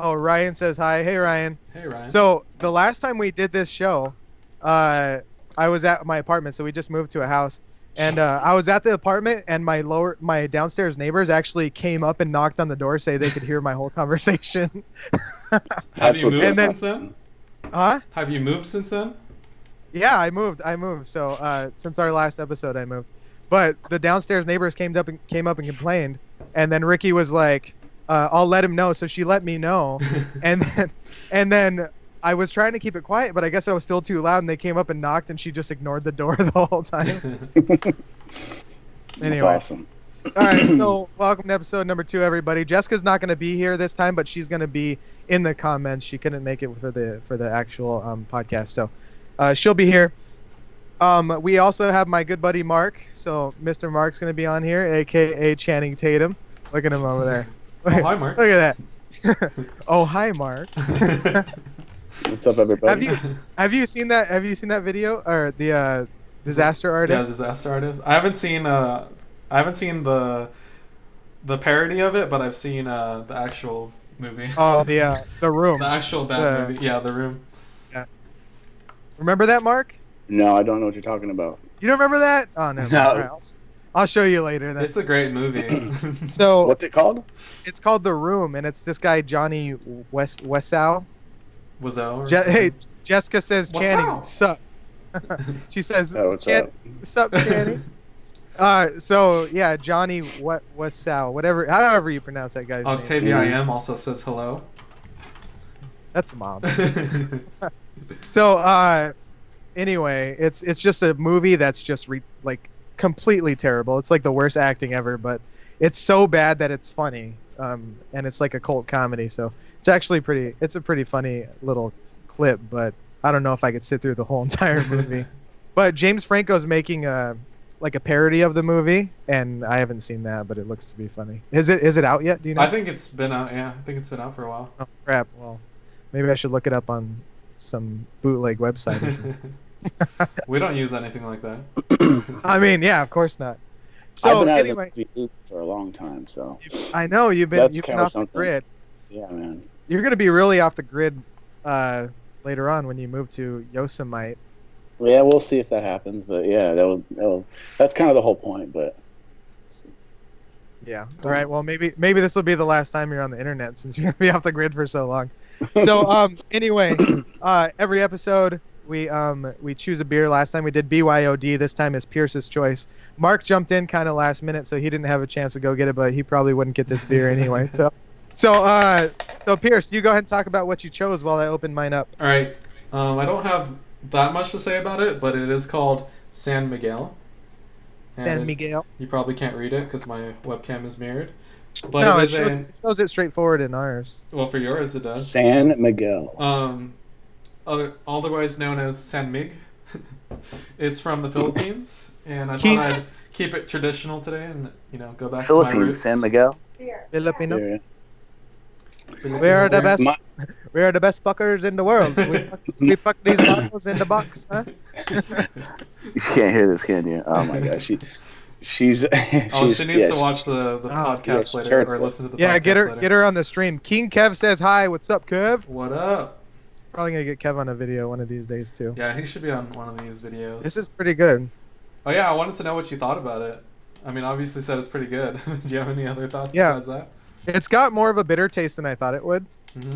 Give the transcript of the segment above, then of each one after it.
Oh, Ryan says hi. Hey, Ryan. Hey, Ryan. So the last time we did this show, I was at my apartment. So we just moved to a house, and I was at the apartment, and my downstairs neighbors actually came up and knocked on the door, say they could hear my whole conversation. Have you moved And then- since then? Huh? Have you moved since then? Yeah, I moved. So since our last episode, I moved. But the downstairs neighbors came up and complained, and then Ricky was like, "I'll let him know." So she let me know, and then I was trying to keep it quiet, but I guess I was still too loud, and they came up and knocked, and she just ignored the door the whole time. That's awesome. All right, so welcome to episode number 2, everybody. Jessica's not going to be here this time, but she's going to be in the comments. She couldn't make it for the actual podcast, so she'll be here. We also have my good buddy Mark. So Mr. Mark's going to be on here, aka Channing Tatum. Look at him over there. Oh, hi, Mark. Look at that. Oh, hi, Mark. What's up, everybody? Have you seen that? Have you seen that video or the disaster artist? Yeah, disaster artist. I haven't seen the parody of it, but I've seen the actual movie. Oh, the Room. The actual bad movie. Yeah, The Room. Yeah. Remember that, Mark? No, I don't know what you're talking about. You don't remember that? Oh no. No. All right, I'll show you later then. It's a great movie. So What's it called? it's called The Room, and it's this guy Johnny Wessow. Hey, Jessica says What's Channing, up? sup? She says, Oh, what's up? Sup, Channing? So yeah, Johnny Wessow, however you pronounce that guy's name. Octavia IM also says hello. That's mom. So anyway, it's just a movie that's just completely terrible. It's like the worst acting ever, but it's so bad that it's funny. And it's like a cult comedy, so it's actually it's a pretty funny little clip, but I don't know if I could sit through the whole entire movie. But James Franco's making a parody of the movie, and I haven't seen that, but it looks to be funny. Is it out yet? Do you know? I think it's been out. Yeah, I think it's been out for a while. Oh crap! Well, maybe I should look it up on some bootleg website or something. We don't use anything like that. I mean, yeah, of course not. I've So been out anyway, of the loop for a long time, so I know you've been That's off kinda the something. grid. yeah, man. You're gonna be really off the grid later on when you move to Yosemite. Yeah, we'll see if that happens, but yeah, that's kind of the whole point. But Yeah. All right. Well, maybe this will be the last time you're on the internet since you're gonna be off the grid for so long. So anyway, every episode we choose a beer. Last time we did BYOD. This time is Pierce's choice. Mark jumped in kind of last minute, so he didn't have a chance to go get it, but he probably wouldn't get this beer anyway. So Pierce, you go ahead and talk about what you chose while I open mine up. All right. I don't have that much to say about it, but it is called San Miguel. And San Miguel. You probably can't read it because my webcam is mirrored. But No, it it is shows it straightforward in ours. well, for yours it does. San Miguel. Otherwise known as San Mig. It's from the Philippines, and I Keith- thought I'd keep it traditional today and go back to my Philippines, roots. San Miguel. Filipino. Yeah. We are the best. My- We are the best fuckers in the world. We fuck these bottles in the box, huh? You can't hear this, can you? Oh my gosh, she's. Oh, she needs yeah, to watch the podcast yes, later sure. or listen to the Yeah, podcast get later. her on the stream. King Kev says hi. What's up, Kev? What up? Probably gonna get Kev on a video one of these days too. Yeah, he should be on one of these videos. This is pretty good. Oh yeah, I wanted to know what you thought about it. I mean, obviously said it's pretty good. Do you have any other thoughts Yeah. besides that? It's got more of a bitter taste than I thought it would. hmm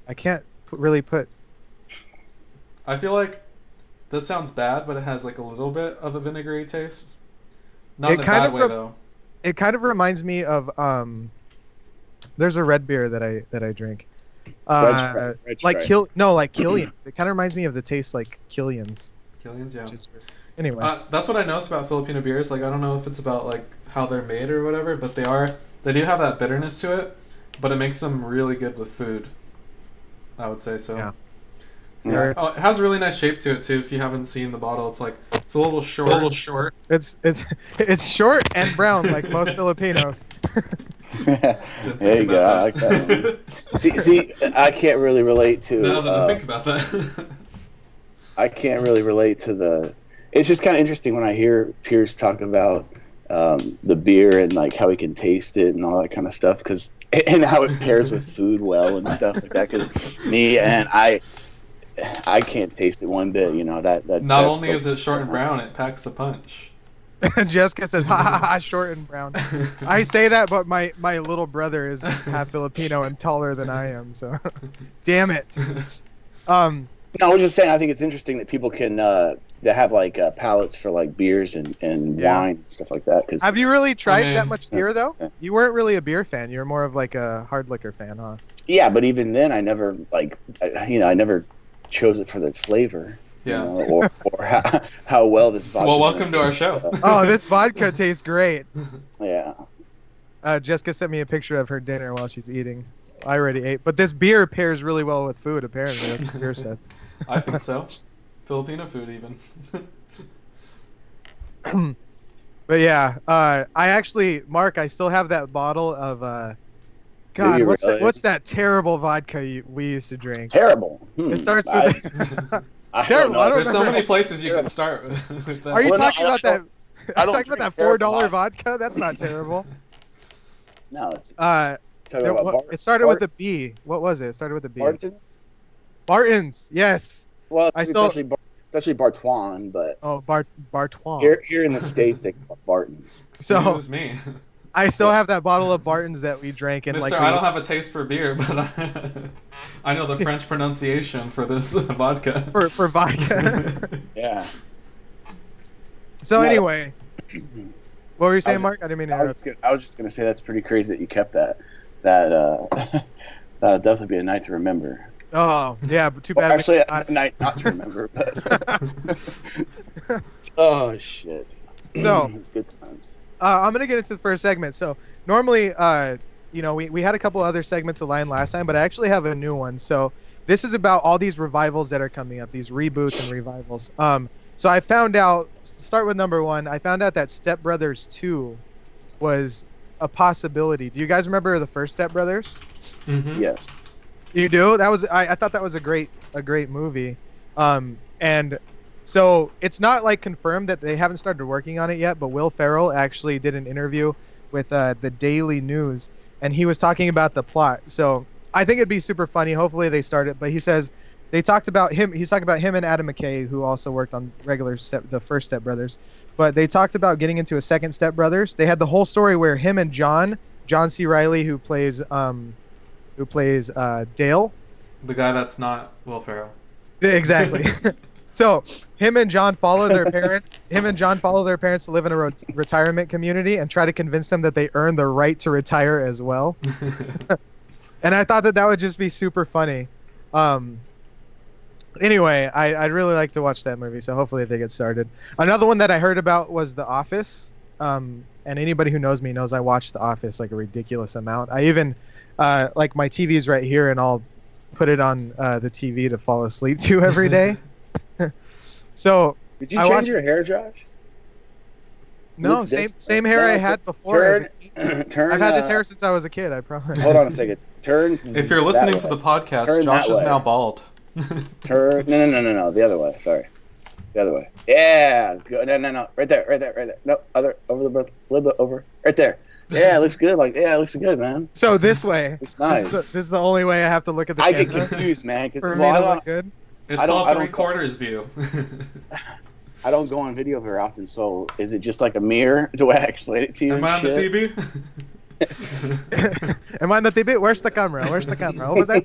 I can't really put. I feel like this sounds bad, but it has like a little bit of a vinegary taste. Not It in a kind bad of way rem- though. It kind of reminds me of There's a red beer that I drink. Red Like Stripe. like Killian's. It kind of reminds me of the taste like Killian's. Killian's, yeah. Which is weird. Anyway, That's what I noticed about Filipino beers. Like, I don't know if it's about like how they're made or whatever, but they do have that bitterness to it, but it makes them really good with food. I would say so. Yeah. Yeah. Oh, it has a really nice shape to it too. If you haven't seen the bottle, it's a little short. it's short and brown like most Filipinos. There you go. I like that one. See, I can't really relate to. Now that I think about that. I can't really relate to the. It's just kind of interesting when I hear Pierce talk about the beer and like how he can taste it and all that kind of stuff. Because and how it pairs with food well and stuff like that. Because I can't taste it one bit. You know that. Not only is it short and brown, it packs a punch. Jessica says, "Ha ha ha, short and brown." I say that, but my little brother is half Filipino and taller than I am. So, damn it. No, I was just saying. I think it's interesting that people can that have like palates for like beers and wine and stuff like that. Cause have you really tried that much beer though? You weren't really a beer fan. You were more of like a hard liquor fan, huh? Yeah, but even then, I never I never chose it for the flavor. Yeah. You know, or how well this vodka. Well, welcome to our show. Oh, this vodka tastes great. Yeah. Jessica sent me a picture of her dinner while she's eating. I already ate, but this beer pairs really well with food. Apparently, that's what beer said. I think so. Filipino food, even. But yeah, I actually, Mark, I still have that bottle of. God, what's that terrible vodka we used to drink? Terrible. It starts with. Terrible. There's so many places you can start with that. Are you talking about that? Are you talking about that $4 vodka. vodka? That's not terrible. No, it's. It started with a B. What was it? It started with a B. Bartons? Bartons, yes. Well, it's actually Bartwan, but. Oh, Bartwan. Here in the States, they call it Bartons. Excuse me. I still have that bottle of Bartons that we drank in. Mister, I don't have a taste for beer, but I know the French pronunciation for this vodka. For vodka. Yeah. So anyway, what were you saying, Mark? I didn't mean to interrupt. I was just gonna say that's pretty crazy that you kept that. That'll definitely be a night to remember. Oh yeah, but too bad. Well, actually, a night not to remember. But oh shit. So good times. I'm gonna get into the first segment. So normally, we had a couple other segments aligned last time, but I actually have a new one. So this is about all these revivals that are coming up, these reboots and revivals. So I found out. Start with number one. I found out that Step Brothers 2 was a possibility. Do you guys remember the first Step Brothers? Mm-hmm. Yes. You do? That was I thought that was a great movie. And so it's not like confirmed that they haven't started working on it yet, but Will Ferrell actually did an interview with the Daily News, and he was talking about the plot. So I think it'd be super funny. Hopefully they start it. But he says they talked about him. He's talking about him and Adam McKay, who also worked on the first Step Brothers. But they talked about getting into a second Step Brothers. They had the whole story where him and John C. Reilly, who plays Dale, the guy that's not Will Ferrell. Exactly. So him and John follow their parents to live in a retirement community and try to convince them that they earn the right to retire as well. And I thought that would just be super funny. Anyway, I'd really like to watch that movie, so hopefully they get started. Another one that I heard about was The Office. And anybody who knows me knows I watch The Office like a ridiculous amount. I even like my TV's right here, and I'll put it on the TV to fall asleep to every day. So did you change your hair, Josh? No, same hair I had before. I've had this hair since I was a kid. I promise. Hold on a second. Turn. If you're listening to the podcast, Josh is now bald. Turn. No. The other way. Sorry. The other way. Yeah. Good. No. Right there. No, over the a little bit over. Right there. Yeah, it looks good. It looks good, man. So this way. It's nice. This is the only way I have to look at the camera. I get confused, man. For me to look good. It's called 3/4 view. I don't go on video very often, so is it just like a mirror? Do I explain it to you? Am I on the TV? Am I on the TV? Where's the camera? Over there?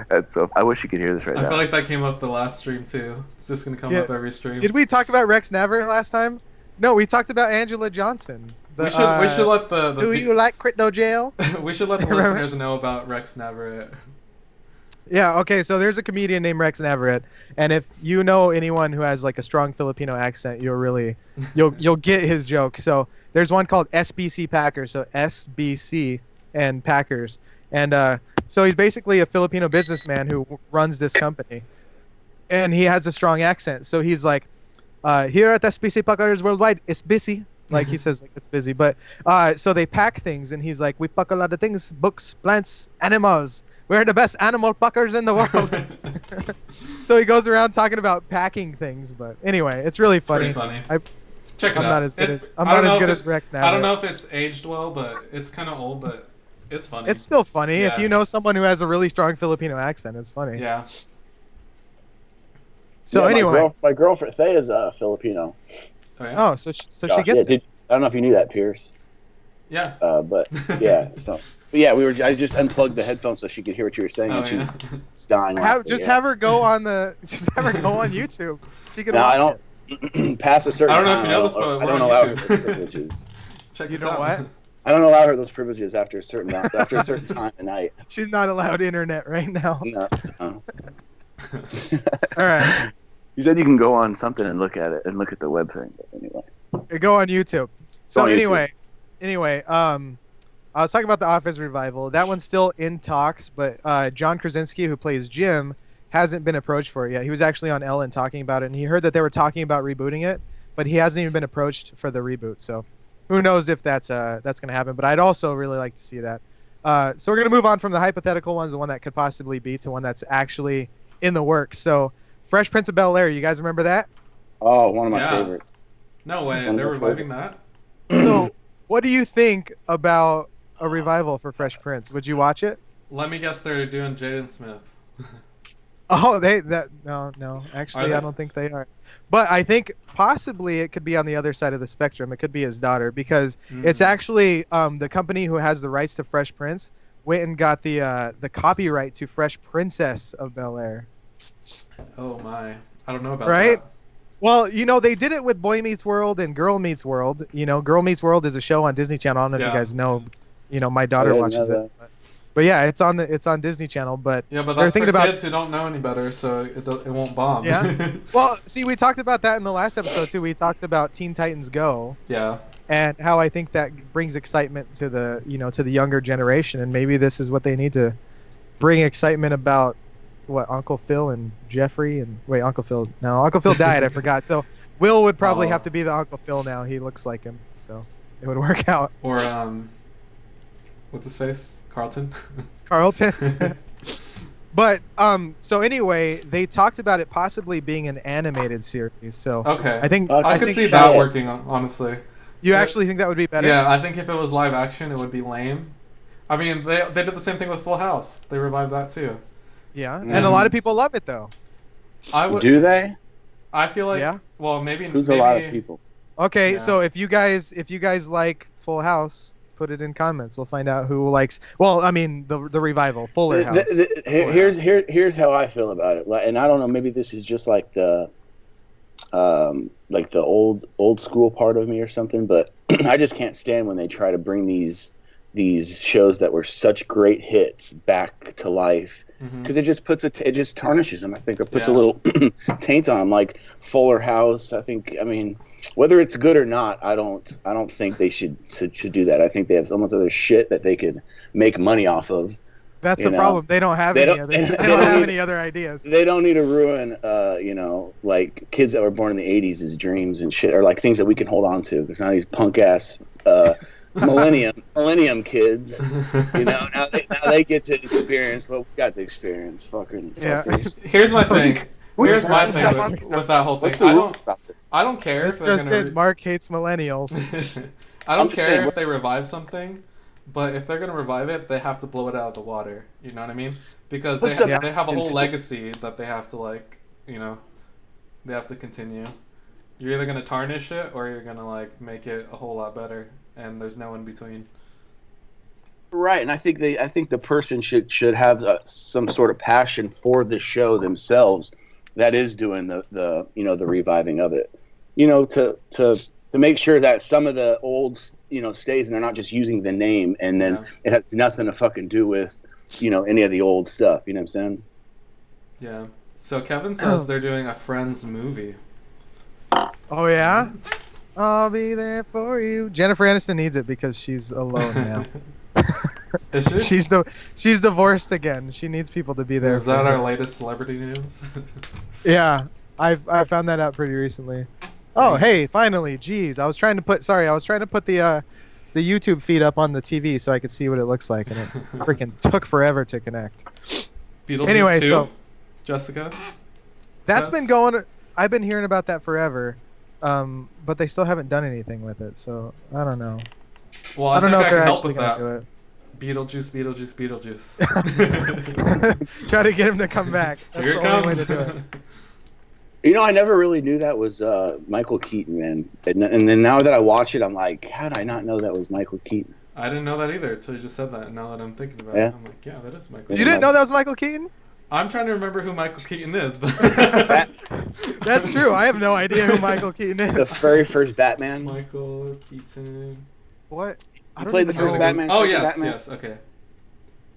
That's so. I wish you could hear this right now. I feel like that came up the last stream too. It's just gonna come up every stream. Did we talk about Rex Navarrete last time? No, we talked about Angela Johnson. We should let the do you like crypto jail? We should let the listeners know about Rex Navarrete. Yeah, okay, so there's a comedian named Rex Navarrete, and if you know anyone who has like a strong Filipino accent, you'll get his joke. So there's one called SPC Packers, so SBC and Packers. And so he's basically a Filipino businessman who runs this company. And he has a strong accent. So he's like, here at SPC Packers Worldwide, it's busy. Like he says, like it's busy. But so they pack things, and he's like, we pack a lot of things, books, plants, animals. We're the best animal packers in the world. So he goes around talking about packing things. But anyway, it's really funny. It's pretty funny. Check it I'm out. not as good It's- as I'm I don't not know as good if as Rex now. I don't but know if it's aged well, but it's kind of old, but it's funny. It's still funny if Yeah. you know someone who has a really strong Filipino accent. It's funny. Yeah. So Yeah, anyway, my girlfriend Thea is Filipino. Oh yeah. oh, so she Gosh, gets it. I don't know if you knew that, Pierce. Yeah. But yeah, so but yeah, I just unplugged the headphones so she could hear what you were saying, Oh and she's yeah. dying. laughing, Just yeah. have her go on just have her go on YouTube. She can No, watch I don't. Past a certain I don't know time, if you know this, but I we're don't on allow her YouTube. those privileges. Check You this know out. what? I don't allow her those privileges after a certain time at night. it. She's not allowed internet right now. No. All right, You said you can go on something and look at it and look at the web thing. But anyway, go on YouTube. So Go on anyway, I was talking about the Office revival. That one's still in talks, but John Krasinski, who plays Jim, hasn't been approached for it yet. He was actually on Ellen talking about it, and he heard that they were talking about rebooting it, but he hasn't even been approached for the reboot. So who knows if that's going to happen? But I'd also really like to see that. So we're going to move on from the hypothetical ones, the one that could possibly be, to one that's actually in the works. So Fresh Prince of Bel-Air, you guys remember that? oh, one of my Yeah. favorites. No way. One They're of my reviving that. So what do you think about a revival for Fresh Prince? Would you watch it? Let me guess. They're doing Jaden Smith. Oh, no. Actually, they? I don't think they are. But I think possibly it could be on the other side of the spectrum. It could be his daughter because it's actually the company who has the rights to Fresh Prince went and got the copyright to Fresh Princess of Bel-Air. Oh my. I don't know about Right? that. Well, they did it with Boy Meets World and Girl Meets World. Girl Meets World is a show on Disney Channel. I don't know if Yeah. you guys know. My daughter didn't watches know it. But yeah, it's on Disney Channel. But Yeah, but they're that's for thinking about kids who don't know any better, so it won't bomb. Yeah. Well, see, we talked about that in the last episode too. We talked about Teen Titans Go Yeah. and how I think that brings excitement to the to the younger generation, and maybe this is what they need to bring excitement about. What, Uncle Phil and Jeffrey and wait, Uncle Phil died. I forgot. So Will would probably Oh. have to be the Uncle Phil now. He looks like him, so it would work out. Or what's his face? Carlton. Carlton. But so anyway, they talked about it possibly being an animated series. So Okay. I think I could think see that working, honestly. You actually think that would be better? Yeah, I think if it was live action, it would be lame. I mean, they did the same thing with Full House. They revived that too. Yeah, and a lot of people love it though. I would. Do they? I feel like. Yeah. Well, maybe. Who's maybe, a lot of people? Okay, Yeah. so if you guys like Full House, put it in comments. We'll find out who likes. Well, I mean the revival, Fuller House. Here's how I feel about it, and I don't know. Maybe this is just like the old school part of me or something. But I just can't stand when they try to bring these shows that were such great hits back to life, because it just tarnishes them. I think, or puts a little taint on them, like Fuller House. I mean, whether it's good or not, I don't think they should do that. I think they have so much other shit that they could make money off of. That's the problem. They don't have any other ideas. They don't need to ruin, like kids that were born in the '80s' dreams and shit, or like things that we can hold on to. Because now these punk ass millennium kids, now they get to experience what we got to experience. Fucking fuckers. Here's my thing. Here's my thing with that whole What's thing. the rules about it? I don't care if they're gonna. Mark hates millennials. I don't I'm just care saying, if they revive something, but if they're gonna revive it, they have to blow it out of the water. You know what I mean? Because they have a whole legacy that they have to they have to continue. You're either gonna tarnish it or you're gonna make it a whole lot better, and there's no in between. Right, and I think the person should have some sort of passion for the show themselves. That is doing the reviving of it, to make sure that some of the old stays and they're not just using the name and then it has nothing to fucking do with any of the old stuff. You know what I'm saying? Yeah. So Kevin says they're doing a Friends movie. Oh yeah, I'll be there for you. Jennifer Aniston needs it because she's alone now. Is she? She's divorced again. She needs people to be there. Is that our latest celebrity news? Yeah, I found that out pretty recently. Oh, hey, finally. Jeez, I was trying to put the YouTube feed up on the TV so I could see what it looks like, and it freaking took forever to connect. Beetlejuice Anyway, 2, so Jessica. That's been going. I've been hearing about that forever. but they still haven't done anything with it. So I don't know. Well, I don't know if they're actually going to do it. Beetlejuice. Try to get him to come back. That's Here it the only comes. way to do it. You know, I never really knew that was Michael Keaton, man. And then now that I watch it, I'm like, how did I not know that was Michael Keaton? I didn't know that either until you just said that. And now that I'm thinking about it, I'm like, yeah, that is Michael. You didn't know that was Michael Keaton? I'm trying to remember who Michael Keaton is. But That's true. I have no idea who Michael Keaton is. The very first Batman. Michael Keaton. What? You played the first Batman? Oh, yes, Batman? yes, okay.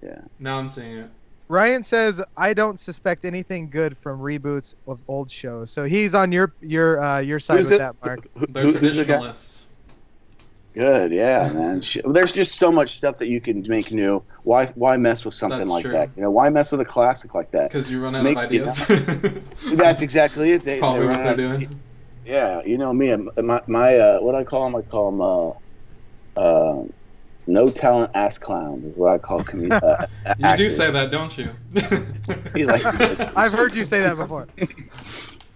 Yeah. Now I'm seeing it. Ryan says, I don't suspect anything good from reboots of old shows. So he's on your side with that, Mark. They're traditionalists. Good, yeah, man. There's just so much stuff that you can make new. Why mess with something That's like true. that? You know, why mess with a classic like that? Because you run out of ideas. That's exactly it. Probably what they're doing. Yeah, you know me. My what I call them? I call them no talent ass clowns is what I call You do say that, don't you? I've heard you say that before.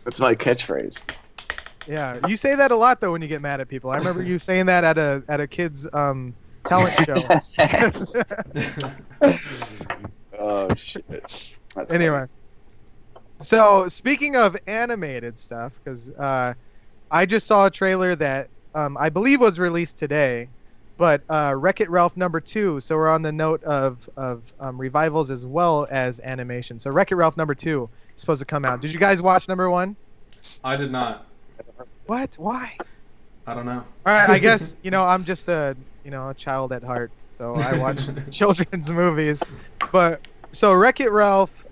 That's my catchphrase. Yeah, you say that a lot though when you get mad at people. I remember you saying that at a kid's talent show. Oh shit. That's anyway, so speaking of animated stuff, because I just saw a trailer that I believe was released today, but WreckIt Ralph #2. So we're on the note of revivals as well as animation. So WreckIt Ralph #2 is supposed to come out. Did you guys watch #1? I did not. What? Why? I don't know. All right, I guess I'm just a child at heart, so I watch children's movies. But so WreckIt Ralph,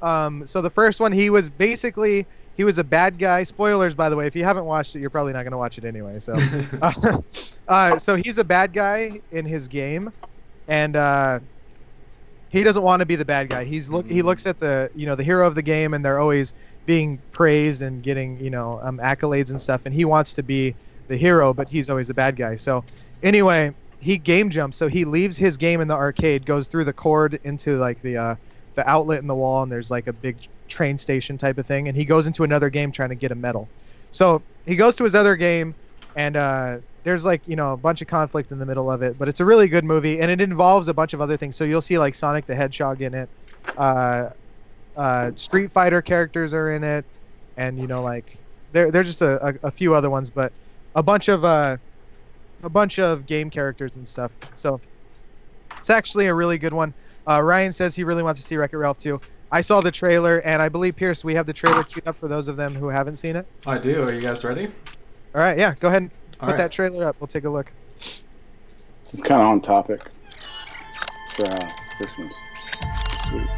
so the first one, he was a bad guy. Spoilers, by the way. If you haven't watched it, you're probably not going to watch it anyway. So, so he's a bad guy in his game, and he doesn't want to be the bad guy. He looks at the the hero of the game, and they're always being praised and getting accolades and stuff, and he wants to be the hero, but he's always the bad guy. So anyway, he game jumps, so he leaves his game in the arcade, goes through the cord into like the outlet in the wall, and there's like a big train station type of thing, and he goes into another game trying to get a medal. So he goes to his other game, and there's like a bunch of conflict in the middle of it, but it's a really good movie, and it involves a bunch of other things. So you'll see like Sonic the Hedgehog in it, Street Fighter characters are in it, and like there's just a few other ones, but a bunch of game characters and stuff. So it's actually a really good one. Ryan says he really wants to see WreckIt Ralph 2. I saw the trailer, and I believe, Pierce, we have the trailer queued up for those of them who haven't seen it. I do. Are you guys ready? All right, yeah, go ahead and put that trailer up. We'll take a look. This is kind of on topic for Christmas. Sweet.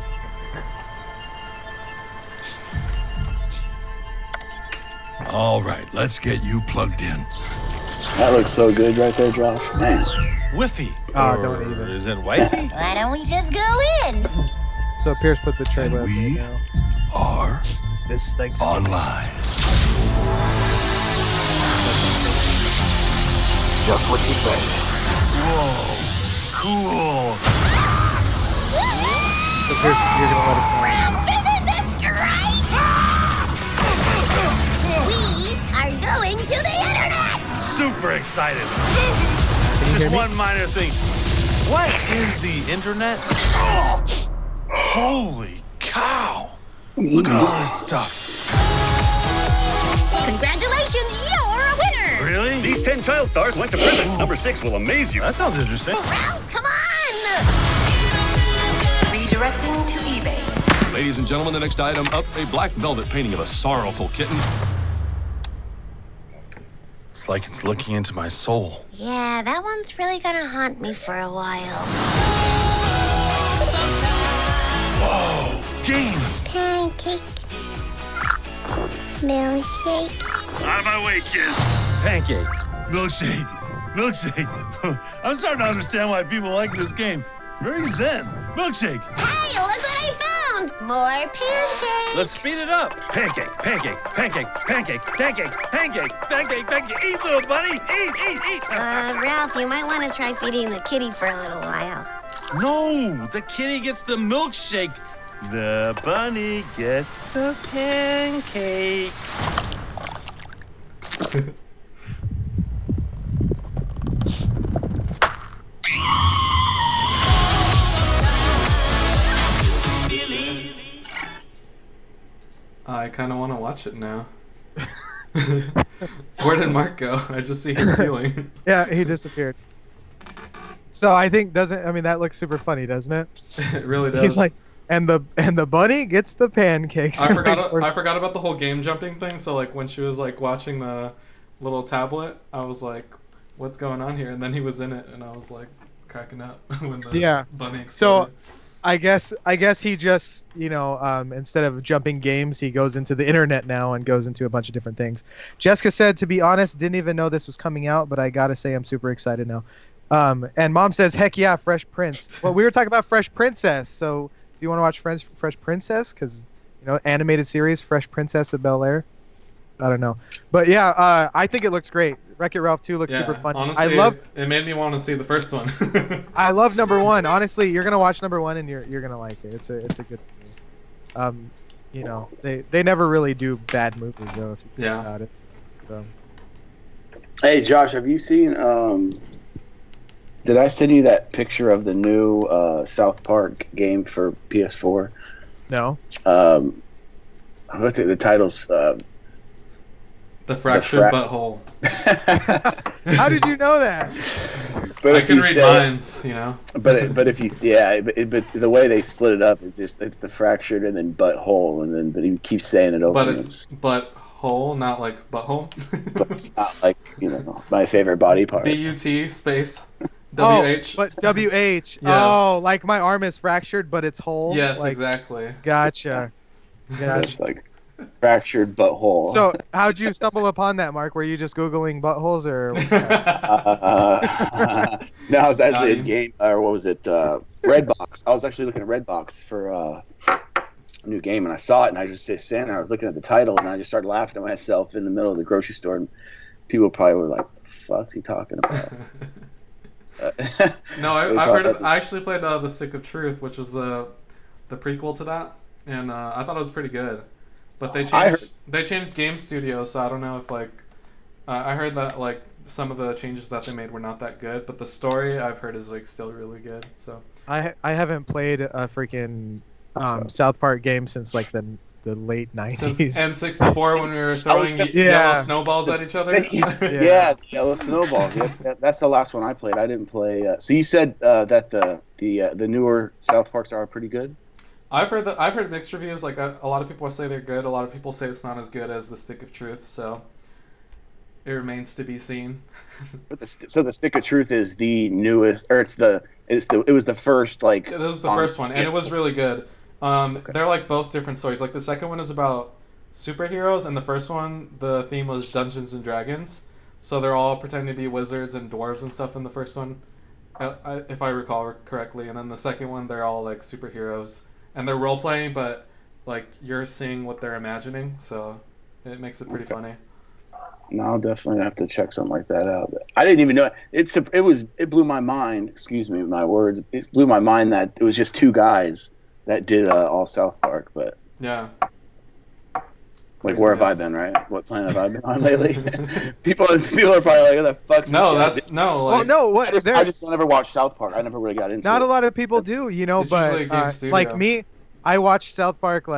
All right, let's get you plugged in. That looks so good right there, Josh. Man. Whiffy. Don't even. Is it wifey? Why don't we just go in? So Pierce put the trailer up we right now. are This thing's online. Just what you think. Whoa, cool. So Pierce, you're gonna let us know. Ralph, isn't this great? We are going to the internet! Super excited. Can you hear Just me? one minor thing. What is the internet? Oh, holy cow. Look at all this stuff. Congratulations, you're a winner! Really? These 10 child stars went to prison. Number 6 will amaze you. That sounds interesting. Ralph, come on! Redirecting to eBay. Ladies and gentlemen, the next item up, a black velvet painting of a sorrowful kitten. It's like it's looking into my soul. Yeah, that one's really gonna haunt me for a while. Whoa, games. Pancake. Milkshake. Out of my way, kids. Pancake. Milkshake. Milkshake. I'm starting to understand why people like this game. Very zen. Milkshake. Hey, look what I found! More pancakes! Let's speed it up. Pancake, pancake, pancake, pancake, pancake, pancake, pancake, pancake. Eat, little buddy. Eat. Ralph, you might want to try feeding the kitty for a little while. No, the kitty gets the milkshake. The bunny gets the pancake. I kind of want to watch it now. Where did Mark go? I just see his ceiling. Yeah, he disappeared. So I think that looks super funny, doesn't it? It really does. He's like, and the bunny gets the pancakes. I forgot about the whole game jumping thing. So like when she was like watching the little tablet, I was like, what's going on here? And then he was in it, and I was like cracking up when the bunny exploded. So I guess he just, instead of jumping games, he goes into the internet now and goes into a bunch of different things. Jessica said, to be honest, didn't even know this was coming out, but I gotta say I'm super excited now. And Mom says, heck yeah, Fresh Prince. Well, we were talking about Fresh Princess, so do you want to watch Fresh Princess? Because, animated series, Fresh Princess of Bel-Air. I don't know. But yeah, I think it looks great. WreckIt Ralph 2 looks super funny. Honestly, it made me want to see the first one. I love number 1. Honestly, you're gonna watch number 1 and you're gonna like it. It's a good movie. They never really do bad movies though, if you think about it. So. Hey Josh, have you seen did I send you that picture of the new South Park game for PS4? No. What's it? The title's The Fractured Butthole. How did you know that? But I can read minds, But if you but the way they split it up is it's the fractured and then butthole but he keeps saying it over. But it's butthole, not like butthole. But it's not like my favorite body part. BUT space WH. Oh, but WH. Yes. Oh, like my arm is fractured, but it's whole. Yes, exactly. Gotcha. It's like fractured butthole. So, how'd you stumble upon that, Mark? Were you just Googling buttholes, or? No, I was actually at game, or what was it? Redbox. I was actually looking at Redbox for a new game, and I saw it, and I just sat there. I was looking at the title, and I just started laughing to myself in the middle of the grocery store, and people probably were like, "What the fuck's he talking about?" No, I actually played The Stick of Truth, which was the prequel to that, and I thought it was pretty good. But they changed game studios, so I don't know if I heard that some of the changes that they made were not that good, but the story I've heard is still really good. So I haven't played a freaking South Park game since the late 90s. Since N64 when we were throwing yellow snowballs at each other. Yeah, yellow snowballs. Yeah, that's the last one I played. I didn't play. So you said that the newer South Parks are pretty good. I've heard mixed reviews. Like a lot of people say they're good. A lot of people say it's not as good as the Stick of Truth. So it remains to be seen. So the Stick of Truth is the newest, or it was the first It was the first one, and it was really good. They're both different stories. The second one is about superheroes, and the first one, the theme was Dungeons and Dragons. So they're all pretending to be wizards and dwarves and stuff in the first one, if I recall correctly. And then the second one, they're all superheroes, and they're role playing, but you're seeing what they're imagining. So it makes it pretty funny. No, I'll definitely have to check something like that out. But I didn't even know it blew my mind. Excuse me, my words. It blew my mind that it was just two guys that did all South Park, but yeah. Where have I been, right? What planet have I been on lately? people are probably like, "What the fuck's no, that's no." Well, no, what? I just never watched South Park. I never really got into it. Not a lot of people do, but like me, I watched South Park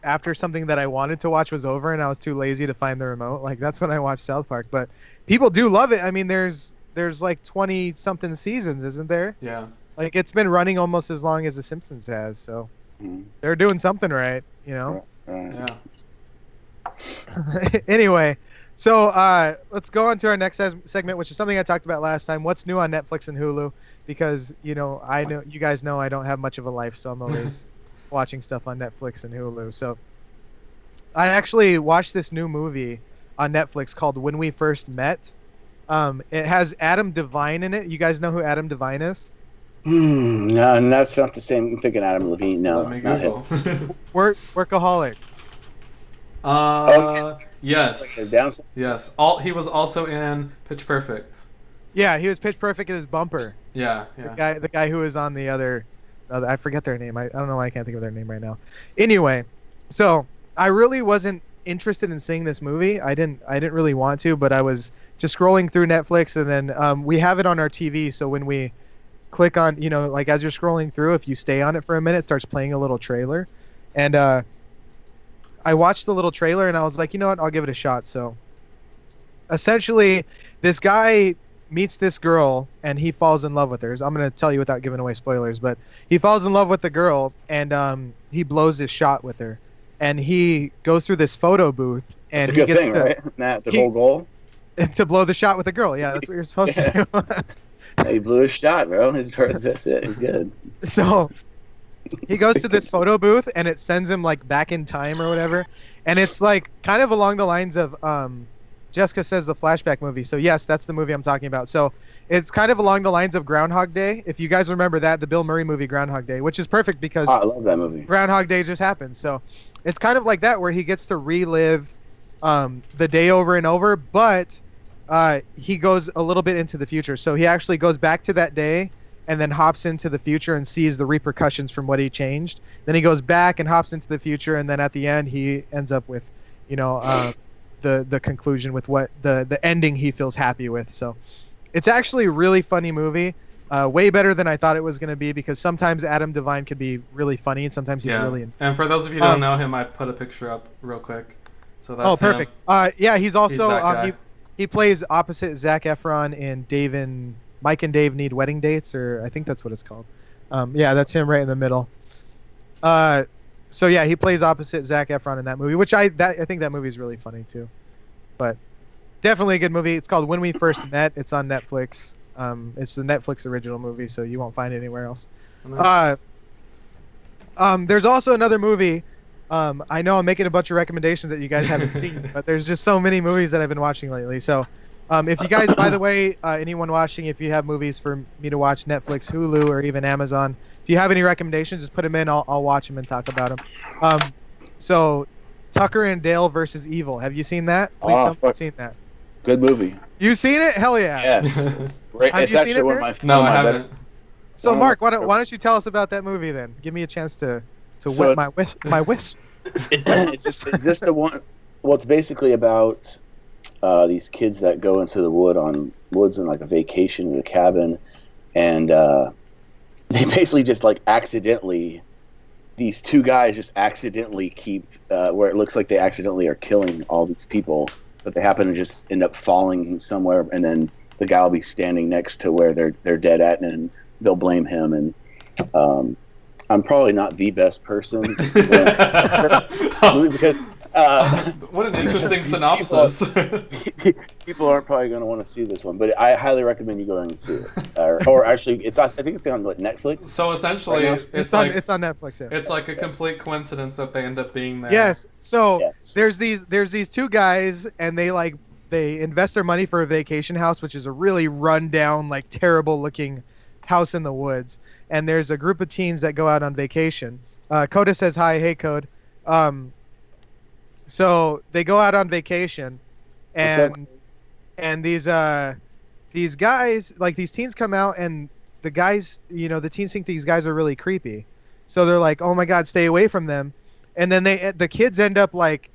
after something that I wanted to watch was over, and I was too lazy to find the remote. That's when I watched South Park. But people do love it. I mean, there's 20 something seasons, isn't there? Yeah. It's been running almost as long as The Simpsons has, so they're doing something right, Right. Yeah. Anyway, so let's go on to our next segment, which is something I talked about last time. What's new on Netflix and Hulu? Because I know you guys know I don't have much of a life, so I'm always watching stuff on Netflix and Hulu. So I actually watched this new movie on Netflix called When We First Met. It has Adam Devine in it. You guys know who Adam Devine is? No, that's not the same. I'm thinking Adam Levine. No, let me Google. Workaholics. Yes. Yes. He was also in Pitch Perfect. Yeah, he was Pitch Perfect as Bumper. Yeah. The guy who was on the other I forget their name. I don't know why I can't think of their name right now. Anyway, so I really wasn't interested in seeing this movie. I didn't really want to, but I was just scrolling through Netflix, and then we have it on our TV, so when we click on, as you're scrolling through, if you stay on it for a minute, it starts playing a little trailer. And I watched the little trailer and I was like, you know what, I'll give it a shot. So essentially, this guy meets this girl and he falls in love with her. I'm going to tell you without giving away spoilers, but he falls in love with the girl and he blows his shot with her. And he goes through this photo booth and he gets right? That's the whole goal. To blow the shot with the girl. Yeah, that's what you're supposed to do. He blew his shot, bro. That's it. He's good. So he goes to this photo booth and it sends him like back in time or whatever. And it's like kind of along the lines of Jessica says the flashback movie. So yes, that's the movie I'm talking about. So it's kind of along the lines of Groundhog Day. If you guys remember that, the Bill Murray movie Groundhog Day, which is perfect because I love that movie. Groundhog Day just happened. So it's kind of like that where he gets to relive the day over and over, but he goes a little bit into the future. So he actually goes back to that day and then hops into the future and sees the repercussions from what he changed. Then he goes back and hops into the future, and then at the end he ends up with, the conclusion with what the ending he feels happy with. So it's actually a really funny movie. Way better than I thought it was going to be because sometimes Adam Devine could be really funny and sometimes he's really... And for those of you who don't know him, I put a picture up real quick. So that's perfect. Him. He's also... He's that guy. He plays opposite Zac Efron in Mike and Dave Need Wedding Dates, or I think that's what it's called. That's him right in the middle. So yeah, he plays opposite Zac Efron in that movie, which I think that movie is really funny too. But definitely a good movie. It's called When We First Met. It's on Netflix. It's the Netflix original movie, so you won't find it anywhere else. Nice. There's also another movie. I know I'm making a bunch of recommendations that you guys haven't seen, but there's just so many movies that I've been watching lately. So if you guys, by the way, anyone watching, if you have movies for me to watch, Netflix, Hulu, or even Amazon, if you have any recommendations, just put them in. I'll watch them and talk about them. So Tucker and Dale versus Evil. Have you seen that? Please tell me you've seen that. Good movie. You seen it? Hell yeah. Yes. It's actually one of my... No, I haven't. So Mark, why don't you tell us about that movie then? Give me a chance to whip my wish. Is this the one? Well, it's basically about these kids that go into the woods on like a vacation in the cabin, and they basically just like accidentally, these two guys just accidentally keep where it looks like they accidentally are killing all these people, but they happen to just end up falling somewhere, and then the guy will be standing next to where they're dead at, and they'll blame him. And I'm probably not the best person because what an interesting synopsis. People aren't probably going to want to see this one, but I highly recommend you going and see it. Or actually, I think it's on Netflix. So essentially, right, it's on Netflix. Yeah. It's like a complete coincidence that they end up being there. Yes. So there's these two guys, and they invest their money for a vacation house, which is a really run down, like terrible looking house in the woods. And there's a group of teens that go out on vacation. Coda says hi. Hey, Code. So they go out on vacation, and these guys, like these teens, come out, and the guys, the teens think these guys are really creepy, so they're like, "Oh my God, stay away from them." And then the kids end up like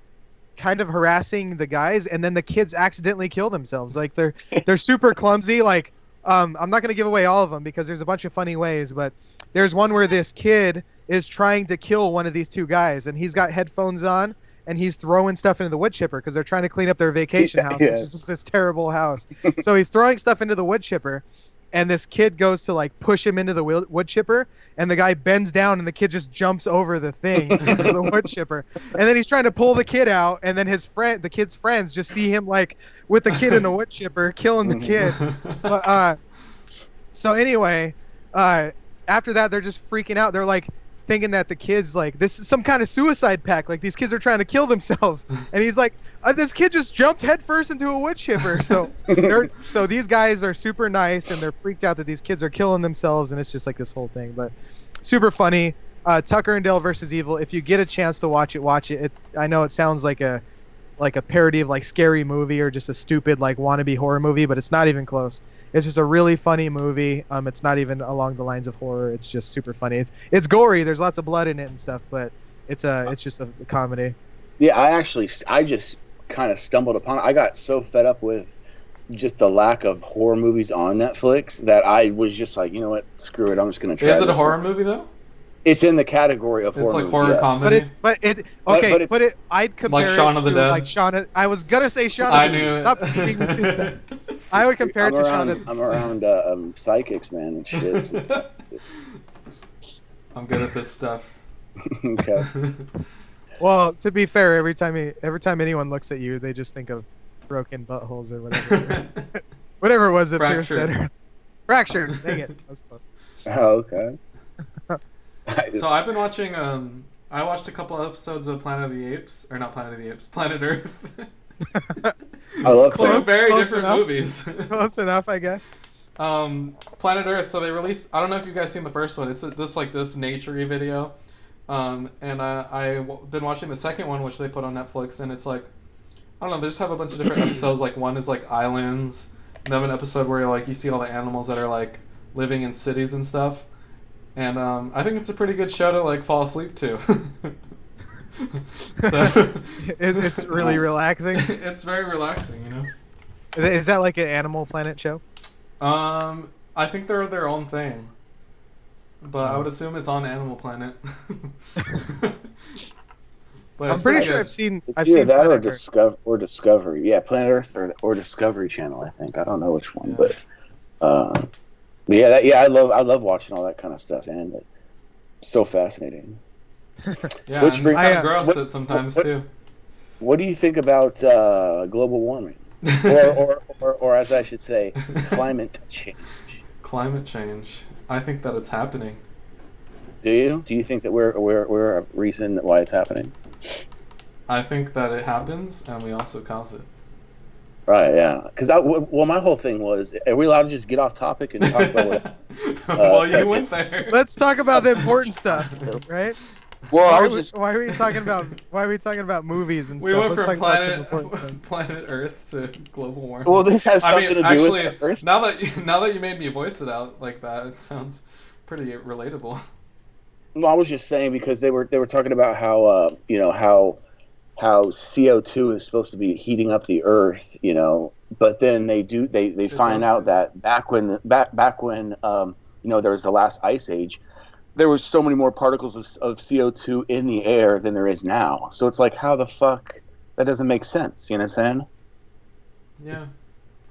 kind of harassing the guys, and then the kids accidentally kill themselves. Like they're super clumsy. Like I'm not gonna give away all of them because there's a bunch of funny ways, but there's one where this kid is trying to kill one of these two guys, and he's got headphones on, and he's throwing stuff into the wood chipper because they're trying to clean up their vacation house. It's just this terrible house. So he's throwing stuff into the wood chipper, and this kid goes to like push him into the wood chipper, and the guy bends down, and the kid just jumps over the thing into the wood chipper. And then he's trying to pull the kid out, and then the kid's friends just see him like with the kid in the wood chipper killing the kid. But, so anyway, after that, they're just freaking out. They're like thinking that the kids, like, this is some kind of suicide pact. Like, these kids are trying to kill themselves. And he's like, this kid just jumped headfirst into a wood chipper. So these guys are super nice, and they're freaked out that these kids are killing themselves, and it's just like this whole thing. But super funny. Tucker and Dale versus Evil. If you get a chance to watch it. I know it sounds like a parody of like Scary Movie or just a stupid like wannabe horror movie, but it's not even close. It's just a really funny movie. It's not even along the lines of horror. It's just super funny. It's gory. There's lots of blood in it and stuff, but it's just a comedy. Yeah, I just kind of stumbled upon it. I got so fed up with just the lack of horror movies on Netflix that I was just like, you know what, screw it. I'm just gonna try. Is it a horror movie though? It's in the category of It's horror like movies, horror yes. comedy. I'd compare Shaun of the Dead? like Shaun. I was gonna say Shaun. I of the knew Dead. it. Stop beating this stuff. I would compare it to Shaun of the I'm around psychics, man, and shit. I'm good at this stuff. Okay. Well, to be fair, every time anyone looks at you, they just think of broken buttholes or whatever. Whatever it was that Pierce said. Fractured. Dang it. That was fun. Oh, okay. So I've been watching. I watched a couple episodes of Planet of the Apes, or not Planet of the Apes, Planet Earth. I love Two very close different enough. movies. Close enough, I guess. Planet Earth. So they released. I don't know if you guys seen the first one. It's this nature-y video, and I've been watching the second one, which they put on Netflix, and it's like, I don't know. They just have a bunch of different episodes. Like one is like islands. And they have an episode where like you see all the animals that are like living in cities and stuff. And I think it's a pretty good show to like fall asleep to. So It's really relaxing. It's very relaxing, you know. Is that like an Animal Planet show? I think they're their own thing, but I would assume it's on Animal Planet. But I'm it's pretty sure good. I've seen that Planet Earth. or Discovery. Yeah, Planet Earth or Discovery Channel. I think I don't know which one, but I love watching all that kind of stuff, and it's so fascinating. Yeah, Which and brings- it's kind of gross sometimes too. What do you think about global warming, or as I should say, climate change? Climate change. I think that it's happening. Do you? Do you think that we're a reason why it's happening? I think that it happens, and we also cause it. Right, yeah. Because my whole thing was, are we allowed to just get off topic and talk about what? Well, you went there. Let's talk about the important stuff, right? Well, Why are we talking about movies and We stuff? went Let's from talk about some important stuff. planet Earth to global warming. Well, this has something to do with Earth. Now that you made me voice it out like that, it sounds pretty relatable. No, I was just saying because they were talking about how how CO2 is supposed to be heating up the Earth, but then they find out that back when there was the last ice age, there was so many more particles of CO2 in the air than there is now. So it's like, how the fuck, that doesn't make sense. You know what I'm saying? Yeah.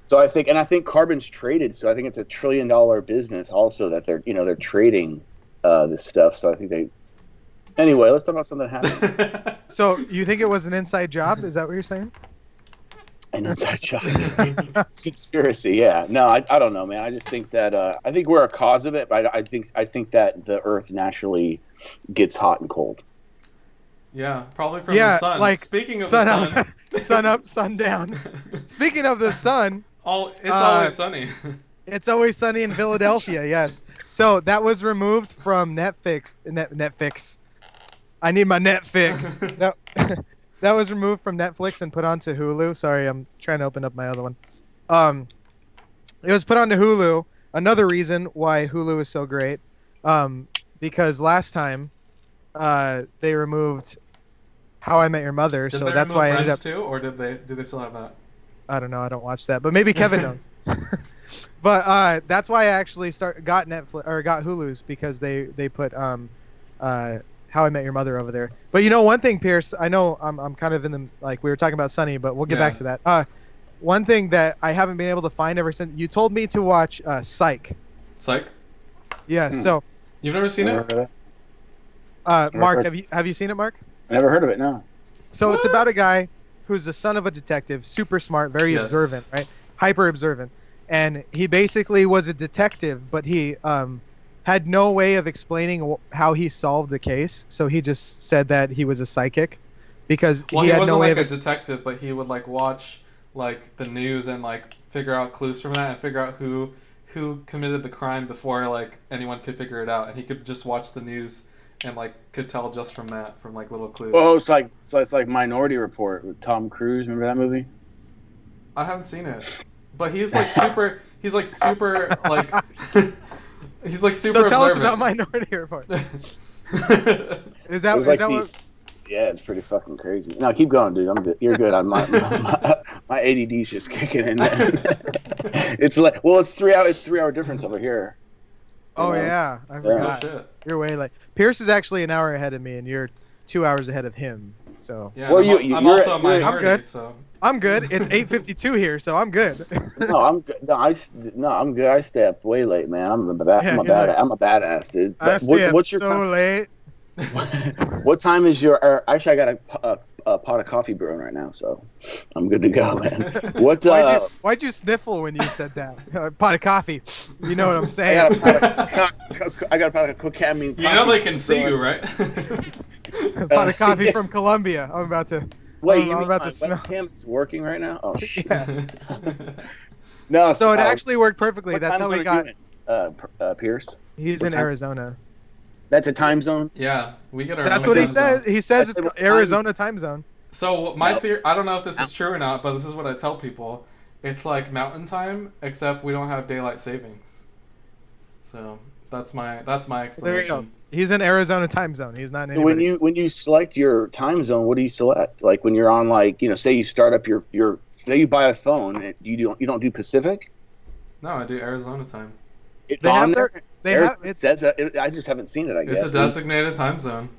So I think carbon's traded. So I think it's $1 trillion business also that they're trading this stuff. So I think anyway, let's talk about something that happened. So you think it was an inside job? Is that what you're saying? An inside job. Conspiracy, yeah. No, I don't know, man. I just think that I think we're a cause of it, but I think that the Earth naturally gets hot and cold. Yeah, probably from the sun. Like speaking of sun the sun, up, sun up, sun down. Speaking of the sun, it's always sunny. It's always sunny in Philadelphia. Yes. So that was removed from Netflix. Netflix. I need my Netflix. That was removed from Netflix and put onto Hulu. Sorry, I'm trying to open up my other one. It was put onto Hulu. Another reason why Hulu is so great, because last time they removed How I Met Your Mother, Did so they that's remove why I ended Friends up. too, or do they still have that? I don't know. I don't watch that, but maybe Kevin knows. But that's why I actually got Netflix or got Hulu's, because they put How I Met Your Mother over there. But one thing, Pierce, I know I'm kind of in the, like, we were talking about Sunny, but we'll get back to that. One thing that I haven't been able to find ever since you told me to watch Psych. Psych? Yeah. So You've never seen it? Mark, have you seen it, Mark? I never heard of it. No. So It's about a guy who's the son of a detective, super smart, very observant, right? Hyper observant. And he basically was a detective, but he had no way of explaining how he solved the case. So he just said that he was a psychic, because Well, he he had wasn't no way like of a detective, but he would like watch like the news and like figure out clues from that and figure out who committed the crime before like anyone could figure it out. And he could just watch the news and like could tell just from that, from like little clues. Oh, it's like Minority Report with Tom Cruise. Remember that movie? I haven't seen it, but he's like super. He's like super like. He's like super. So tell us observant. about Minority Report. Is that what? Yeah, it's pretty fucking crazy. No, keep going, dude. I'm good. You're good. My ADD's just kicking in. It's like, well, it's 3 hour difference over here. Oh yeah, I Oh forgot. shit. You're way late. Pierce is actually an hour ahead of me, and you're 2 hours ahead of him. So Yeah, Well, I'm also a minority, good. so. I'm good. It's 8:52 here, so I'm good. No, I'm good. No, I'm good. I stay up way late, man. I'm a badass, dude. I stay up What's your so time? late. What time is your? Actually, I got a pot of coffee brewing right now, so I'm good to go, man. What? Why'd you sniffle when you said that? Pot of coffee. You know what I'm I saying? got a pot of cocaine. You know they can see you, right? Pot of coffee from Colombia. I'm about to. Wait, I'm you mean about my to smell. webcam is working right now? Oh shit. Yeah. No, So it actually worked perfectly. what That's time how we zone got. are you in, Pierce? He's what in time? Arizona. That's a time zone. Yeah, we get our That's own what he time zone. says. He says it's What time- Arizona time zone. So my No. theory, I don't know if this is true or not, but this is what I tell people. It's like mountain time, except we don't have daylight savings. So that's my explanation. There you go. He's in Arizona time zone. He's not in When anybody's. you select your time zone, what do you select? Like when you're on, like, say you start up your say you buy a phone, and you don't do Pacific. No, I do Arizona time. It's They on have there. their. They have. It It's. says I just haven't seen it. I guess It's a designated time zone.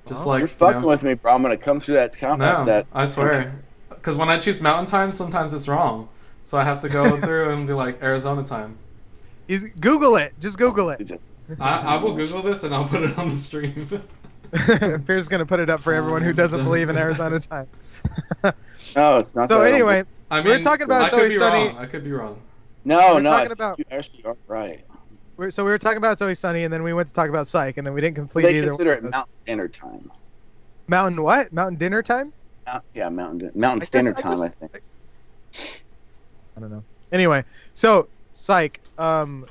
Just Oh, like you're fucking with me, bro. I'm gonna come through that count. No, That I swear. Because when I choose mountain time, sometimes it's wrong. So I have to go through and be like Arizona time. He's Google it. Just Google it. I will Google this and I'll put it on the stream. Pierce is gonna put it up for everyone who doesn't believe in Arizona time. No, it's not. So that anyway, I mean, we're talking about I It's could Always be Sunny. wrong. I could be wrong. No, we're no. talking I think about- you actually are right. so we were talking about It's Always Sunny, and then we went to talk about Psych, and then we didn't complete They either. consider one it of those. Mountain Standard Time. Mountain what? Mountain dinner time? Yeah, Mountain I Standard guess- Time. I think. I don't know. Anyway, so Psych.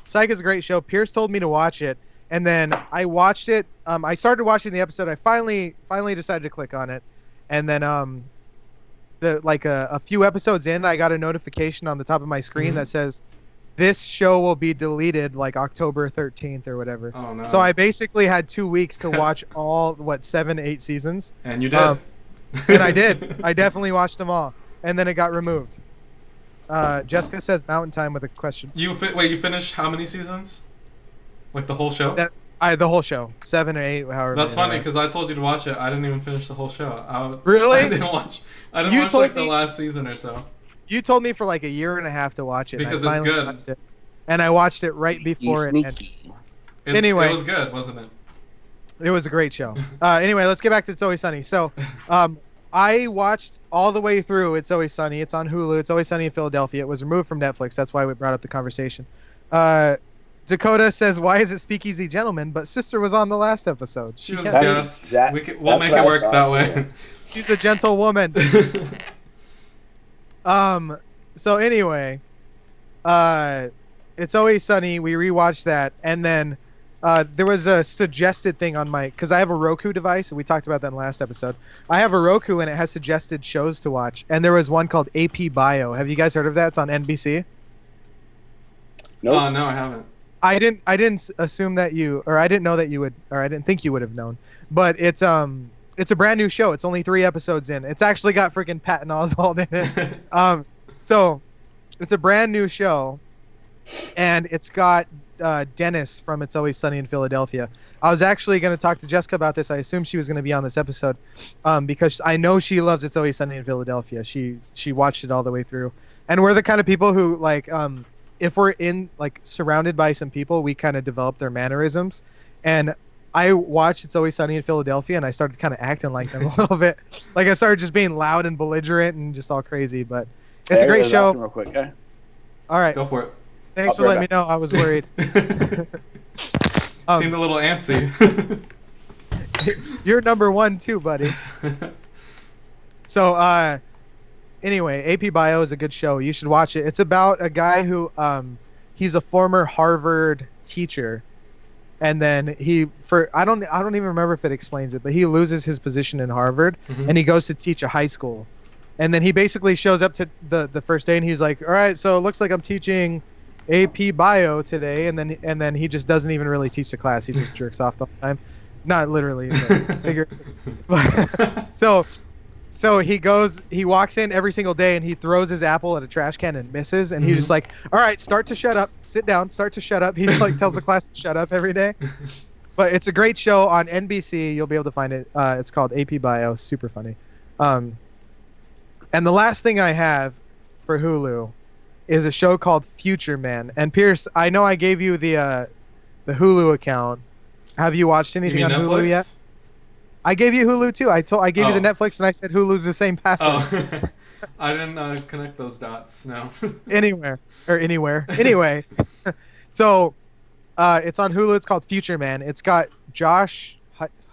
Psych is a great show. Pierce told me to watch it, and then I watched it. I started watching the episode. I finally decided to click on it, and then a few episodes in, I got a notification on the top of my screen that says this show will be deleted like October 13th or whatever. Oh no. So I basically had 2 weeks to watch all 7, 8 seasons. And you did. And I did. I definitely watched them all, and then it got removed. Jessica says Mountain Time with a question. You finished how many seasons? Like the whole show? The whole show, 7 or 8, however. That's many funny because I told you to watch it. I didn't even finish the whole show. Really? I didn't watch. You told like the me- last season or so. You told me for like a year and a half to watch it. Because and I it's finally good. watched it. And I watched it right before it ended. Sneaky. Anyway. It was good, wasn't it? It was a great show. Anyway, let's get back to It's Always Sunny. So, I watched all the way through It's Always Sunny. It's on Hulu. It's Always Sunny in Philadelphia. It was removed from Netflix. That's why we brought up the conversation. Dakota says, "Why is it Speakeasy Gentlemen?" But Sister was on the last episode. She was a can't- guest. That- We'll that's make what it I work thought, that way. She's a gentle woman. So anyway, It's Always Sunny. We rewatched that, and then there was a suggested thing on my, because I have a Roku device, and we talked about that in the last episode. I have a Roku, and it has suggested shows to watch, and there was one called AP Bio. Have you guys heard of that? It's on NBC. Nope. Oh no, I haven't. I didn't assume that you, or I didn't know that you would, or I didn't think you would have known. But it's a brand new show. It's only 3 episodes in. It's actually got freaking Patton Oswalt in it. So it's a brand new show, and it's got Dennis from It's Always Sunny in Philadelphia. I was actually going to talk to Jessica about this. I assumed she was going to be on this episode because I know she loves It's Always Sunny in Philadelphia. She watched it all the way through, and we're the kind of people who like if we're in like surrounded by some people, we kind of develop their mannerisms. And I watched It's Always Sunny in Philadelphia, and I started kind of acting like them a little bit. Like I started just being loud and belligerent and just all crazy. But it's a Hey, great go to the show. bathroom real quick, okay? All right, Go for it. thanks I'll for be letting right me know. I was worried. Seemed a little antsy. You're number 1 too, buddy. So anyway, AP Bio is a good show. You should watch it. It's about a guy who he's a former Harvard teacher, and then I don't even remember if it explains it, but he loses his position in Harvard and he goes to teach a high school. And then he basically shows up to the first day and he's like, "All right, so it looks like I'm teaching AP Bio today," and then he just doesn't even really teach the class. He just jerks off the whole time. Not literally, but figure. So So he walks in every single day and he throws his apple at a trash can and misses. And he's just like, all right, start to shut up, sit down, start to shut up. He's like, tells the class to shut up every day. But it's a great show on NBC. You'll be able to find it. It's called AP Bio. Super funny. And the last thing I have for Hulu is a show called Future Man. And Pierce, I know I gave you the Hulu account. Have you watched anything on Netflix? Hulu yet? I gave you Hulu too. I gave you the Netflix, and I said Hulu's the same password. Oh. I didn't connect those dots. No. Anywhere. Anyway, so it's on Hulu. It's called Future Man. It's got Josh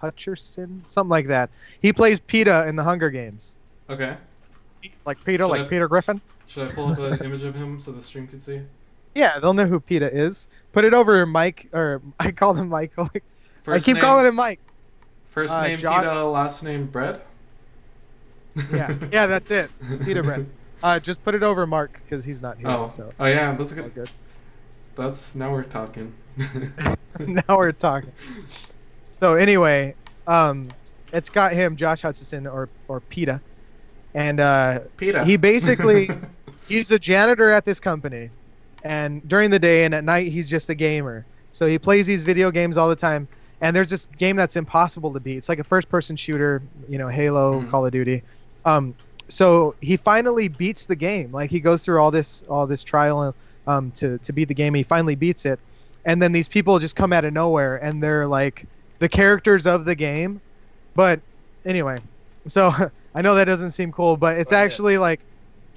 Hutcherson, something like that. He plays PETA in the Hunger Games. Okay. Like PETA, Peter Griffin. Should I pull up an image of him so the stream can see? Yeah, they'll know who PETA is. Put it over Mike, or I call him Michael. I keep calling him Mike. First name PETA, last name Bread? Yeah, that's it. PETA Bread. Just put it over Mark, because he's not here. Oh, so. oh yeah, that's a good. Now we're talking. Now we're talking. So anyway, it's got him, Josh Hutcherson, or PETA. And PETA. He basically, he's a janitor at this company. And during the day and at night, he's just a gamer. So he plays these video games all the time. And there's this game that's impossible to beat. It's like a first-person shooter, Halo, Call of Duty. So he finally beats the game. Like, he goes through all this trial to beat the game. He finally beats it. And then these people just come out of nowhere, and they're like the characters of the game. But anyway, so I know that doesn't seem cool, but it's actually like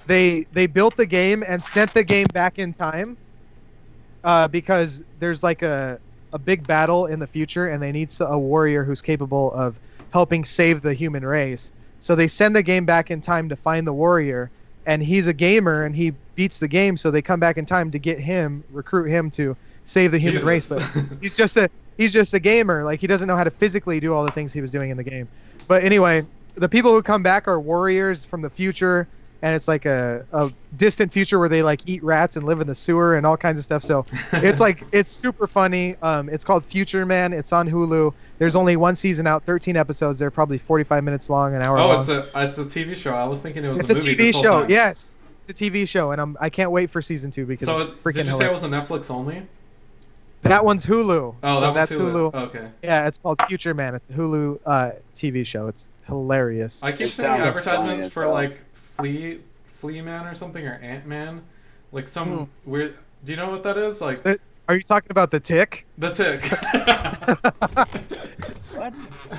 they built the game and sent the game back in time because there's like a big battle in the future, and they need a warrior who's capable of helping save the human race. So they send the game back in time to find the warrior, and he's a gamer, and he beats the game, so they come back in time to get him, recruit him to save the human race. But he's just a gamer. Like, he doesn't know how to physically do all the things he was doing in the game. But anyway, the people who come back are warriors from the future, and it's like a distant future where they like eat rats and live in the sewer and all kinds of stuff. So it's super funny. It's called Future Man. It's on Hulu. There's only one season out, 13 episodes. They're probably 45 minutes long, an hour long. Oh, it's a TV show. I was thinking it was it's a movie. It's a TV show. Yes, it's a TV show, and I can't wait for season 2 because it's freaking did you hilarious. say it was a Netflix only? That one's Hulu. Oh, so that's Hulu. Oh, okay. Yeah, it's called Future Man. It's a Hulu TV show. It's hilarious. I keep seeing advertisements for like Flea Man or something, or Ant Man, like some weird. Do you know what that is? Like, are you talking about the Tick? The Tick. What?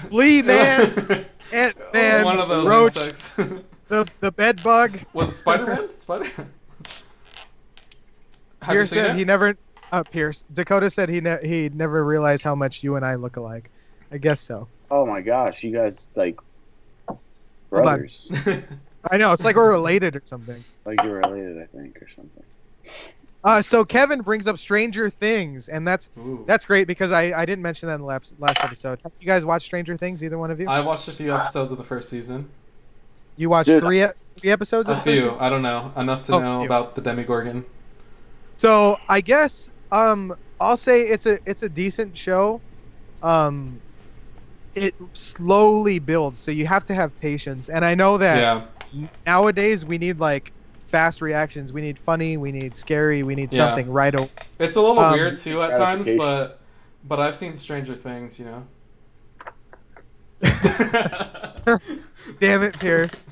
Flea Man, Ant Man, one of those Roach, insects. the bed bug. What, Spider-Man? Spider-Man. Pierce said he never. Pierce. Dakota said he never realized how much you and I look alike. I guess so. Oh my gosh, you guys like brothers. I know, it's like we're related or something. Like you're related, I think, or something. So Kevin brings up Stranger Things, and that's great because I didn't mention that in the last episode. Have you guys watched Stranger Things, either one of you? I watched a few episodes of the first season. You watched three episodes of the first season? I don't know. Enough to know about the Demogorgon. So I guess I'll say it's a decent show. It slowly builds, so you have to have patience. And I know that nowadays we need like fast reactions. We need funny. We need scary. We need something right away. It's a little weird too at times, but I've seen Stranger Things, you know. Damn it, Pierce.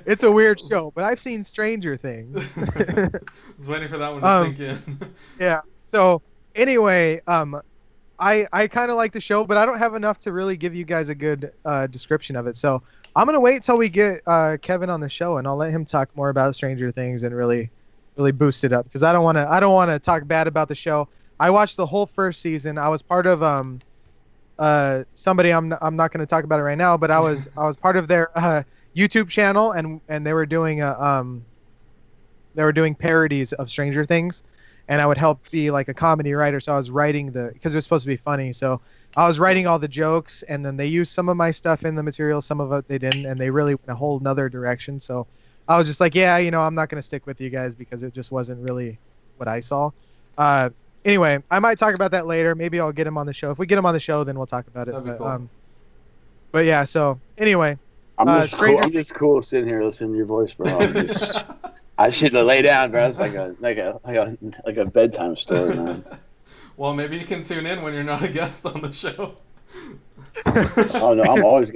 It's a weird show, but I've seen Stranger Things. I was waiting for that one to sink in. Yeah. So anyway, I kind of like the show, but I don't have enough to really give you guys a good description of it. So I'm gonna wait till we get Kevin on the show, and I'll let him talk more about Stranger Things and really boost it up, because I don't want to talk bad about the show. I watched the whole first season. I was part of somebody I'm not going to talk about it right now, but I was part of their YouTube channel, and they were doing parodies of Stranger Things, and I would help be like a comedy writer. So I was writing because it was supposed to be funny. So I was writing all the jokes, and then they used some of my stuff in the material, some of it they didn't, and they really went a whole nother direction. So I was just like, I'm not going to stick with you guys because it just wasn't really what I saw. Anyway, I might talk about that later. Maybe I'll get him on the show. If we get him on the show, then we'll talk about it. That'd be cool. But yeah, so anyway, I'm just cool sitting here listening to your voice, bro. I should have laid down, bro. It's like a bedtime story, man. Well, maybe you can tune in when you're not a guest on the show. Oh no, I'm always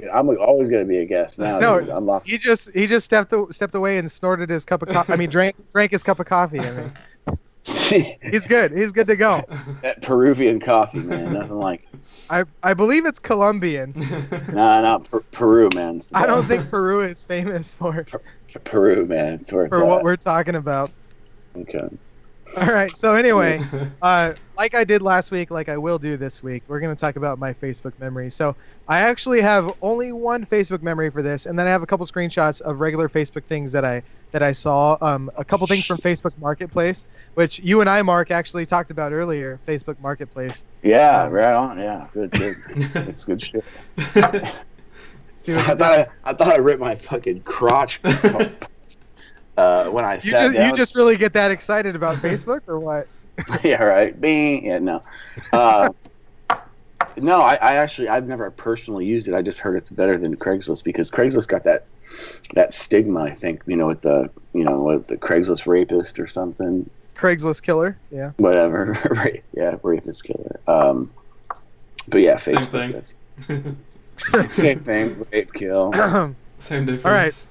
gonna be a guest now. No, dude. I'm locked. he just stepped away and snorted his cup of coffee. I mean, drank his cup of coffee. I mean, he's good. He's good to go. That Peruvian coffee, man. Nothing like. I believe it's Colombian. Nah, not Peru, man. I don't think Peru is famous for Peru, man. It's where it's for what at. we're talking about. Okay. All right. So anyway, like I did last week, like I will do this week, we're going to talk about my Facebook memories. So I actually have only one Facebook memory for this, and then I have a couple screenshots of regular Facebook things that I saw. A couple things from Facebook Marketplace, which you and I, Mark, actually talked about earlier. Facebook Marketplace. Yeah, right on. Yeah, good. It's good shit. I thought I ripped my fucking crotch when I sat down. You just really get that excited about Facebook, or what? Yeah, right. Bing. Yeah, no. No, I've never personally used it. I just heard it's better than Craigslist because Craigslist got that stigma, I think, with the Craigslist rapist or something. Craigslist killer, yeah. Whatever. Right. Yeah, rapist killer. But yeah, Facebook. Same thing. Same thing. Rape, kill. Same difference. All right.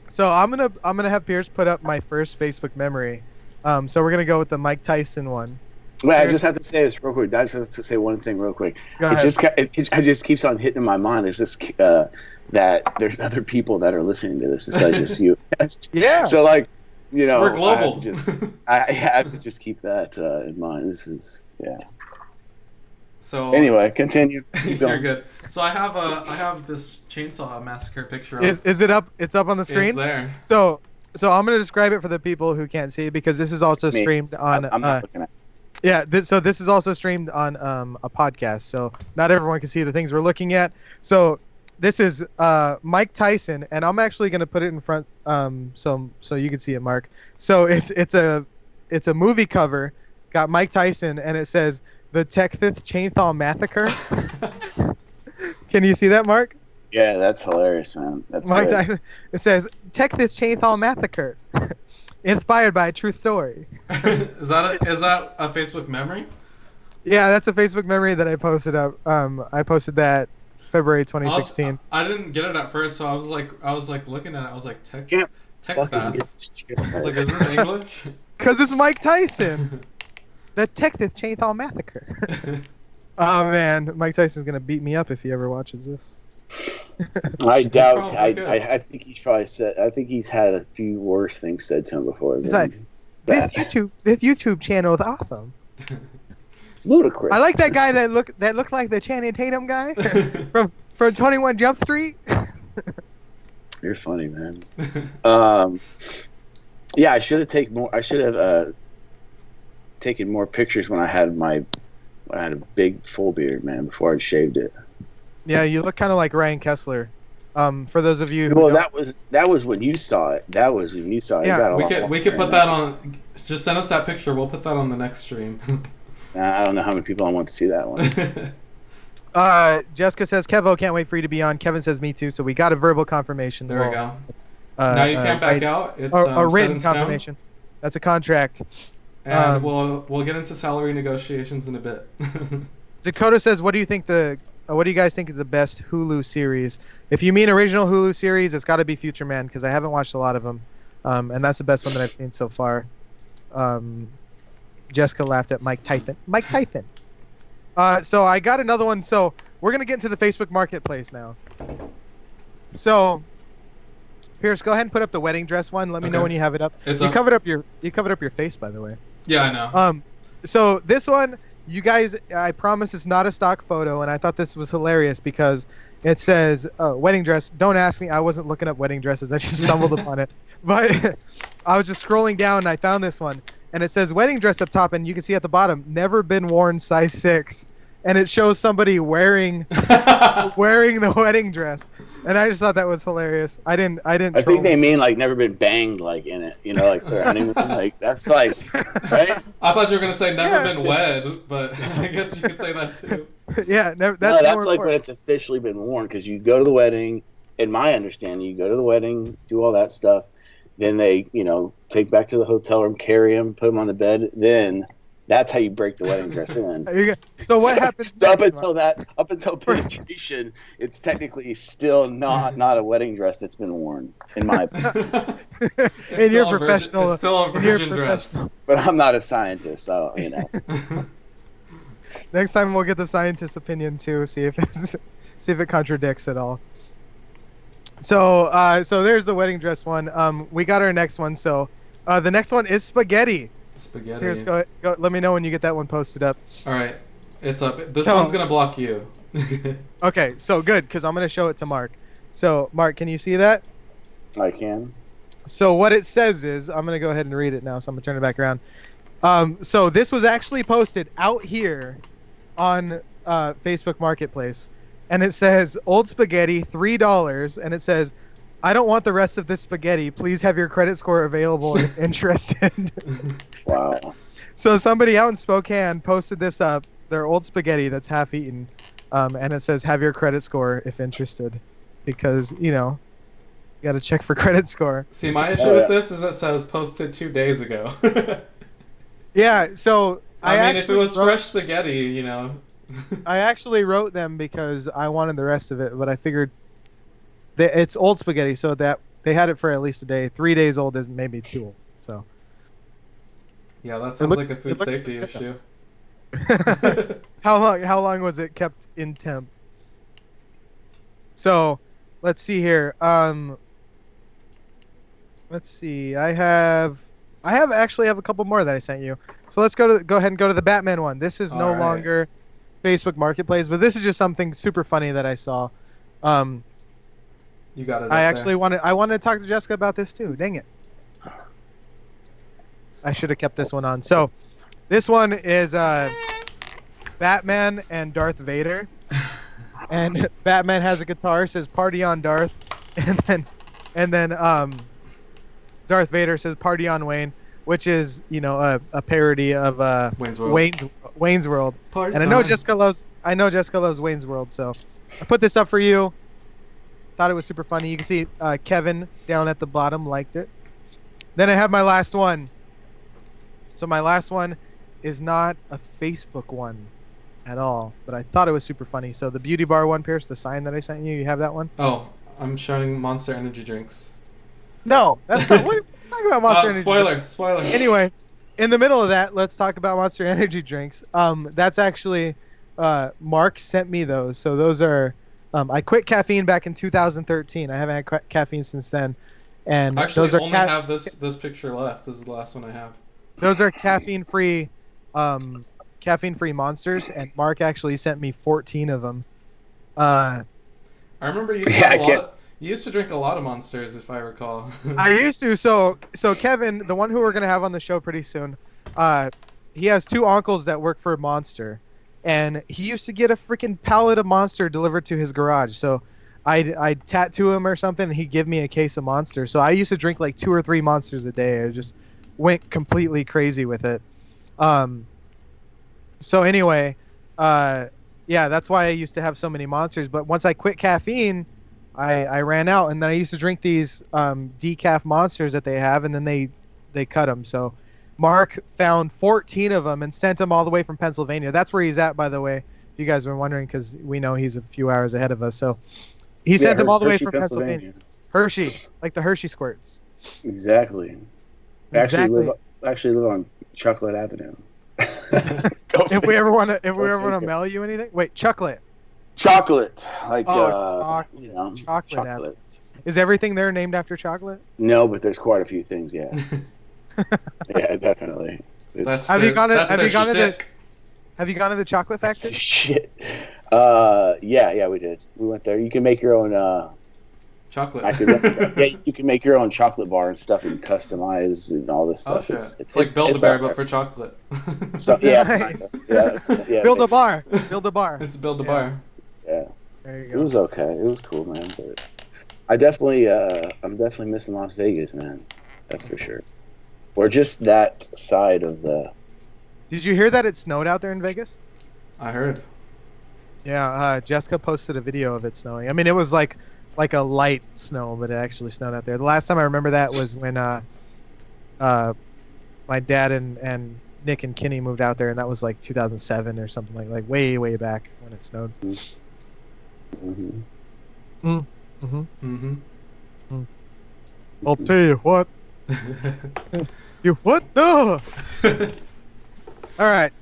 So I'm gonna have Pierce put up my first Facebook memory. So we're gonna go with the Mike Tyson one. Wait, I just have to say this real quick. I just have to say one thing real quick. It just keeps on hitting in my mind. It's just that there's other people that are listening to this besides just you. Yeah. So we're global. I have to just keep that in mind. This is So anyway, continue. You're good. So I have this Chainsaw Massacre picture. Is it up? It's up on the screen. It's there. So I'm gonna describe it for the people who can't see because this is also streamed on. I'm not looking at. Yeah, this is also streamed on a podcast, so not everyone can see the things we're looking at. So this is Mike Tyson, and I'm actually gonna put it in front, so you can see it, Mark. So it's a movie cover, got Mike Tyson, and it says the Texas Chainsaw Massacre. Can you see that, Mark? Yeah, that's hilarious, man. That's Mike good. Tyson. It says Texas Chainsaw Massacre. Inspired by a true story. Is that a Facebook memory? Yeah, that's a Facebook memory that I posted up. I posted that February 2016. I didn't get it at first, so I was like looking at it. I was like, tech fast. I was like, is this English? Because it's Mike Tyson. The Texas Chainsaw Massacre. Oh man, Mike Tyson's gonna beat me up if he ever watches this. I doubt. I think he's probably said. I think he's had a few worse things said to him before. He's like, this YouTube channel is awesome. Ludicrous. I like that guy that looked like the Channing Tatum guy from 21 Jump Street. You're funny, man. Yeah, I should have taken more. I should have taken more pictures when I had a big full beard, man, before I shaved it. Yeah, you look kind of like Ryan Kessler. For those of you who well, that was when you saw it. That was when you saw it. Yeah, we could put that on. Just send us that picture. We'll put that on the next stream. I don't know how many people I want to see that one. Jessica says, Kevo, can't wait for you to be on. Kevin says, me too. So we got a verbal confirmation. There we go. Now you can't back out. It's a written confirmation. That's a contract. And we'll get into salary negotiations in a bit. Dakota says, what do you guys think is the best Hulu series? If you mean original Hulu series, it's got to be Future Man because I haven't watched a lot of them, and that's the best one that I've seen so far. Jessica laughed at Mike Tyson. Mike Tyson. So I got another one. So we're gonna get into the Facebook Marketplace now. So, Pierce, go ahead and put up the wedding dress one. Let me know when you have it up. You covered up your face, by the way. Yeah, I know. So this one, you guys, I promise it's not a stock photo, and I thought this was hilarious because it says wedding dress. Don't ask me. I wasn't looking up wedding dresses. I just stumbled upon it. But I was just scrolling down and I found this one. And it says wedding dress up top, and you can see at the bottom, never been worn size 6. And it shows somebody wearing the wedding dress. And I just thought that was hilarious. I didn't. I troll think they them. mean like never been banged like in it, you know, like their honeymoon. Like that's like, right? I thought you were gonna say never been wed, but I guess you could say that too. Yeah, never, No, that's that's more like when important. it's officially been worn, because you go to the wedding. In my understanding, you go to the wedding, do all that stuff, then they, take back to the hotel room, carry him, put him on the bed. Then that's how you break the wedding dress in. So what happens? So next, Mark? up until penetration, it's technically still not a wedding dress that's been worn, in my opinion. In your professional, it's still a virgin dress. But I'm not a scientist, so Next time we'll get the scientist's opinion too, see if it contradicts at all. So there's the wedding dress one. We got our next one. So the next one is spaghetti. Spaghetti. Here's go. Let me know when you get that one posted up. All right, it's up. This one's gonna block you. Okay, so good, because I'm gonna show it to Mark. So Mark, can you see that? I can. So what it says is, I'm gonna go ahead and read it now. So I'm gonna turn it back around. So this was actually posted out here on Facebook Marketplace, and it says old spaghetti $3, and it says, "I don't want the rest of this spaghetti. Please have your credit score available if interested." Wow. So somebody out in Spokane posted this up, their old spaghetti that's half eaten, and it says, "Have your credit score if interested," because you got to check for credit score. See, my issue with this is it says posted 2 days ago. Yeah, so I mean, if it was fresh spaghetti, I actually wrote them because I wanted the rest of it, but I figured it's old spaghetti, so that they had it for at least a day. 3 days old is maybe too old. So. Yeah, that sounds like a food safety issue. How long was it kept in temp? So, let's see here. Let's see. I actually have a couple more that I sent you. So let's go ahead and go to the Batman one. This is no longer Facebook Marketplace, but this is just something super funny that I saw. You got it. I wanted to talk to Jessica about this too. Dang it. I should have kept this one on. So, this one is Batman and Darth Vader. And Batman has a guitar, says "Party on Darth," and then Darth Vader says "Party on Wayne," which is a parody of Wayne's World. Party and I know Jessica loves Wayne's World, so I put this up for you. Thought it was super funny. You can see Kevin down at the bottom liked it. Then I have my last one. So my last one is not a Facebook one at all, but I thought it was super funny. So the beauty bar one, Pierce, the sign that I sent you, you have that one? Oh, I'm showing Monster Energy drinks. No, that's not. What are you talking about Monster Energy? Spoiler. Anyway, in the middle of that, let's talk about Monster Energy drinks. That's actually Mark sent me those. So those are I quit caffeine back in 2013. I haven't had caffeine since then. And actually, those are only have this picture left. This is the last one I have. Those are caffeine-free monsters, and Mark actually sent me 14 of them. I remember you used to drink a lot of monsters, if I recall. I used to. So Kevin, the one who we're gonna have on the show pretty soon, he has two uncles that work for Monster, and he used to get a freaking pallet of Monster delivered to his garage. So I'd tattoo him or something, and he'd give me a case of Monster. So I used to drink like 2 or 3 Monsters a day. I just went completely crazy with it. So anyway, yeah, that's why I used to have so many Monsters. But once I quit caffeine, I ran out, and then I used to drink these decaf Monsters that they have, and then they cut them. So Mark found 14 of them and sent them all the way from Pennsylvania. That's where he's at, by the way, if you guys were wondering, because we know he's a few hours ahead of us. So he sent them all the way from Pennsylvania. Hershey, like the Hershey squirts. Exactly. Actually live on Chocolate Avenue. If we ever want to mail you anything, wait, chocolate, like chocolate Avenue. Is everything there named after chocolate? No, but there's quite a few things. Yeah, yeah, definitely. Have you gone to the chocolate factory? Shit. Yeah, we did. We went there. You can make your own chocolate. You can make your own chocolate bar and stuff, and customize and all this stuff. Oh, shit. It's like Build-A-Bear, but for chocolate. So, yeah, nice. yeah. Build a bar. Build a bar. It's Build-A-Bar. Yeah. There you It go. was okay. It was cool, man. But I'm definitely missing Las Vegas, man. That's for sure. Or just that side of the. Did you hear that it snowed out there in Vegas? I heard. Yeah, Jessica posted a video of it snowing. I mean, it was like a light snow, but it actually snowed out there. The last time I remember that was when my dad and Nick and Kenny moved out there, and that was like 2007 or something like way back when it snowed. Mm-hmm. I'll tell you what. You what? No. All right.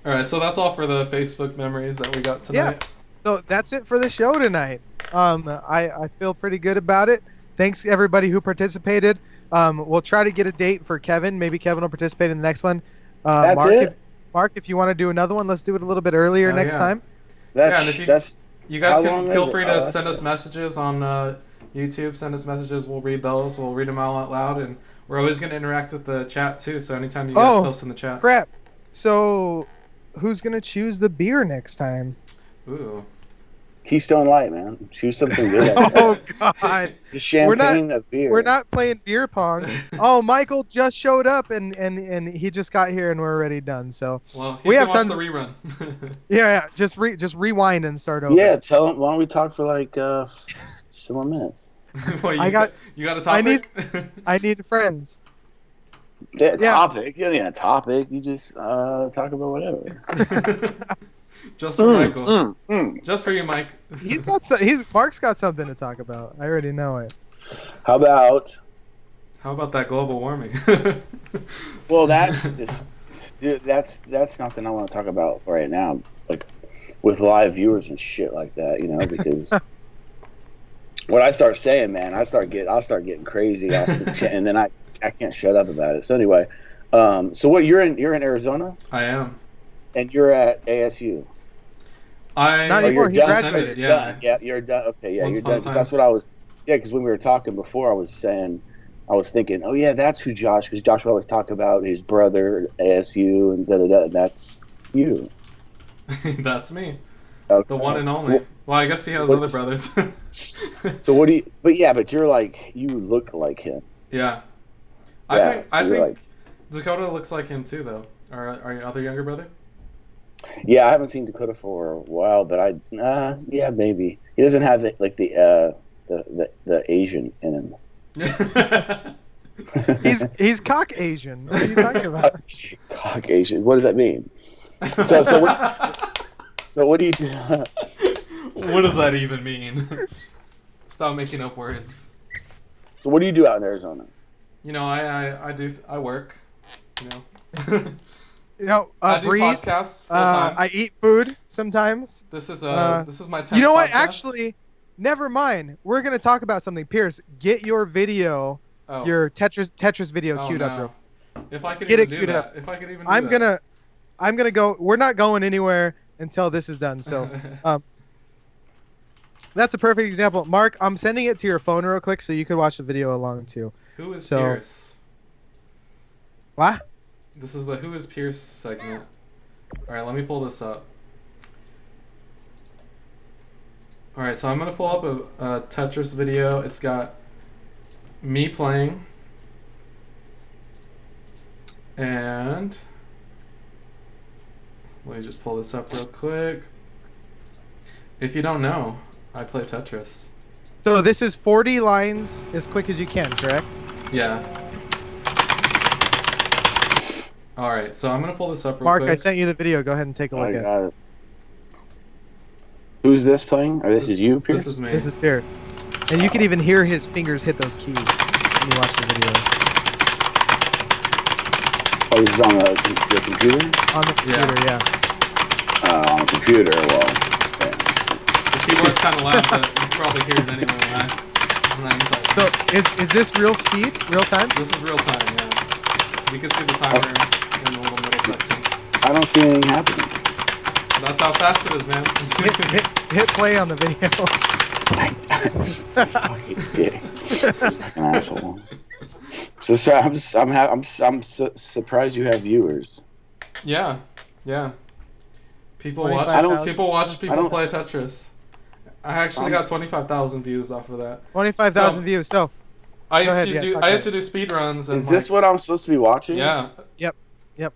All right, so that's all for the Facebook memories that we got tonight. Yeah. So that's it for the show tonight. I feel pretty good about it. Thanks everybody who participated. We'll try to get a date for Kevin. Maybe Kevin will participate in the next one. That's Mark, it. Mark, if you want to do another one, let's do it a little bit earlier next time. And if you guys how can long feel is it? free to send us messages on YouTube. Send us messages. We'll read those. We'll read them out loud, and we're always going to interact with the chat too. So anytime you guys post in the chat. Crap. So who's gonna choose the beer next time? Ooh. Keystone Light, man. Choose something good. Oh God. The champagne of beer. We're not playing beer pong. Oh, Michael just showed up and he just got here and we're already done. So we have tons. The rerun. Yeah. Just rewind and start over. Yeah. Tell them. Why don't we talk for like some more minutes? Well, you got a topic. I need friends. Topic. You don't need a topic. You just talk about whatever. Just for Michael. Just for you, Mike. Mark's got something to talk about. I already know it. How about that global warming? Well, that's just that's nothing I want to talk about right now. Like with live viewers and shit like that, because what I start saying, man, I'll start getting crazy off the chat, and then I can't shut up about it. So anyway, so what you're in Arizona? I am. And you're at ASU. Not anymore. He graduated. Yeah, you're done. Okay, yeah, you're done. Cause that's what I was. Yeah, because when we were talking before, I was thinking, oh yeah, that's who Josh. Because Josh would always talk about his brother at ASU and da. That's you. That's me. Okay. The one and only. Well, I guess he has other brothers. So what do you? But you're like, you look like him. Yeah. I think Dakota looks like him too, though. Are your other younger brother? Yeah, I haven't seen Dakota for a while, but yeah, maybe he doesn't have the Asian in him. He's cock Asian. What are you talking about? Cock Asian. What does that mean? So what do you do? What does that even mean? Stop making up words. So what do you do out in Arizona? I work. I breathe. Podcasts full-time. I eat food sometimes. This is my 10th You know what? podcast. Actually, never mind. We're gonna talk about something. Pierce, get your video, your Tetris video queued up, bro. If I could get even it queued do up. that. If I could even do I'm gonna go. We're not going anywhere until this is done. So, that's a perfect example. Mark, I'm sending it to your phone real quick so you could watch the video along too. Who is Pierce? What? This is the Who is Pierce segment. Alright, let me pull this up. Alright, so I'm going to pull up a Tetris video. It's got me playing. And let me just pull this up real quick. If you don't know, I play Tetris. So this is 40 lines as quick as you can, correct? Yeah. Alright, so I'm going to pull this up real quick. Mark, I sent you the video. Go ahead and take a look at it. Who's this playing? Or this is you, Pierce? This is me. This is Pierce. And you can even hear his fingers hit those keys when you watch the video. Oh, this is on the computer? On the computer, yeah. On the computer, well. Yeah. The keyboard's kind of loud, but you can probably hear it anyway when I'm typing. So, is this real speed? Real time? This is real time, yeah. You can see the timer in the little middle section. I don't see anything happening. That's how fast it is, man. hit play on the video. Fucking dick. Fucking asshole. So sorry, I'm surprised you have viewers. Yeah. People watch people play Tetris. I actually got 25,000 views off of that. 25,000 views. So I used to do speed runs. And is this what I'm supposed to be watching? Yeah. Yep.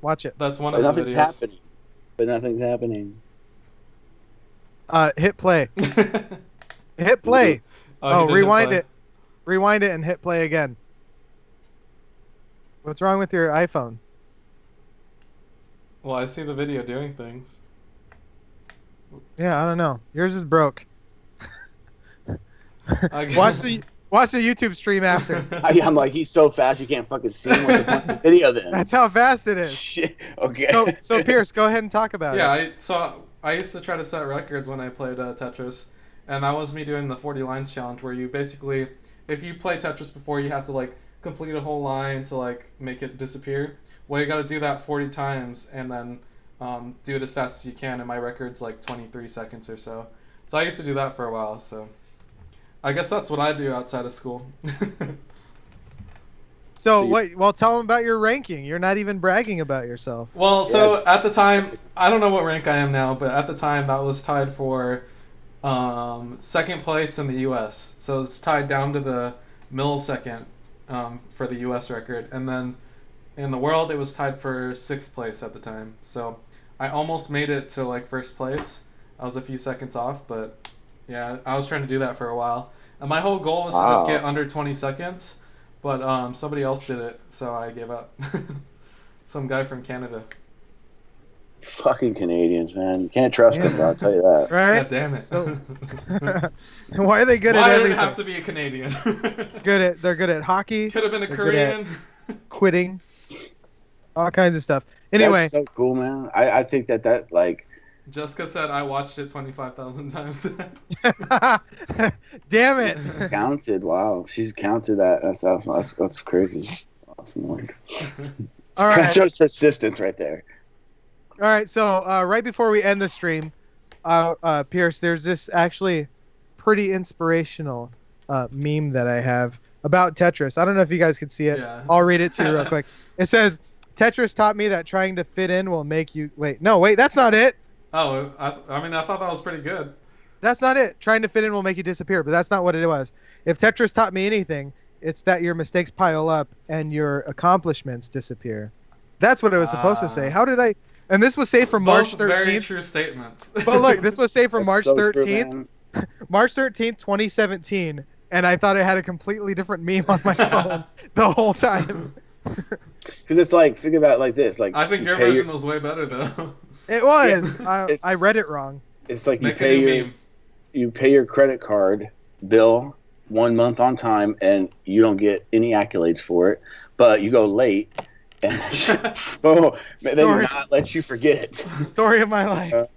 Watch it. That's one of the videos. Happening. But nothing's happening. Hit play. Hit play. Oh, rewind it. Rewind it and hit play again. What's wrong with your iPhone? Well, I see the video doing things. Yeah, I don't know. Yours is broke. Watch the YouTube stream after. I'm like, he's so fast you can't fucking see him with the point of this video then. That's how fast it is. Shit. Okay. So Pierce, go ahead and talk about it. Yeah, I used to try to set records when I played Tetris, and that was me doing the 40 lines challenge, where you basically, if you play Tetris before, you have to like complete a whole line to like make it disappear. Well, you got to do that 40 times and then do it as fast as you can, and my record's like 23 seconds or so. So I used to do that for a while, so I guess that's what I do outside of school. Well, tell them about your ranking. You're not even bragging about yourself. Well, so at the time, I don't know what rank I am now, but at the time that was tied for second place in the U.S. So it's tied down to the millisecond for the U.S. record, and then in the world it was tied for 6th place at the time. So I almost made it to like 1st place. I was a few seconds off, but yeah, I was trying to do that for a while. And my whole goal was to just get under 20 seconds, but somebody else did it, so I gave up. Some guy from Canada. Fucking Canadians, man. You can't trust them, I'll tell you that. Right? God damn it. So, why are they good Why at did everything? it have to be a Canadian? They're good at hockey. Could have been a Korean. Quitting. All kinds of stuff. Anyway. That's so cool, man. I think that like... Jessica said I watched it 25,000 times. Damn it. Counted. Wow. She's counted that. That's awesome. That's crazy. Awesome. All right. That shows persistence right there. All right. So right before we end the stream, Pierce, there's this actually pretty inspirational meme that I have about Tetris. I don't know if you guys can see it. Yeah. I'll read it to you real quick. It says, Tetris taught me that trying to fit in will make you... Wait, that's not it. Oh, I thought that was pretty good. That's not it. Trying to fit in will make you disappear, but that's not what it was. If Tetris taught me anything, it's that your mistakes pile up and your accomplishments disappear. That's what it was supposed to say. How did I... And this was saved from March 13th. Very true statements. But look, this was saved from March so 13th. March 13th, 2017. And I thought it had a completely different meme on my phone the whole time. Because it's like, think about it like this. Like, I think your version was way better, though. It was. I read it wrong. It's like you pay your credit card bill 1 month on time, and you don't get any accolades for it, but you go late, and they do not let you forget. Story of my life.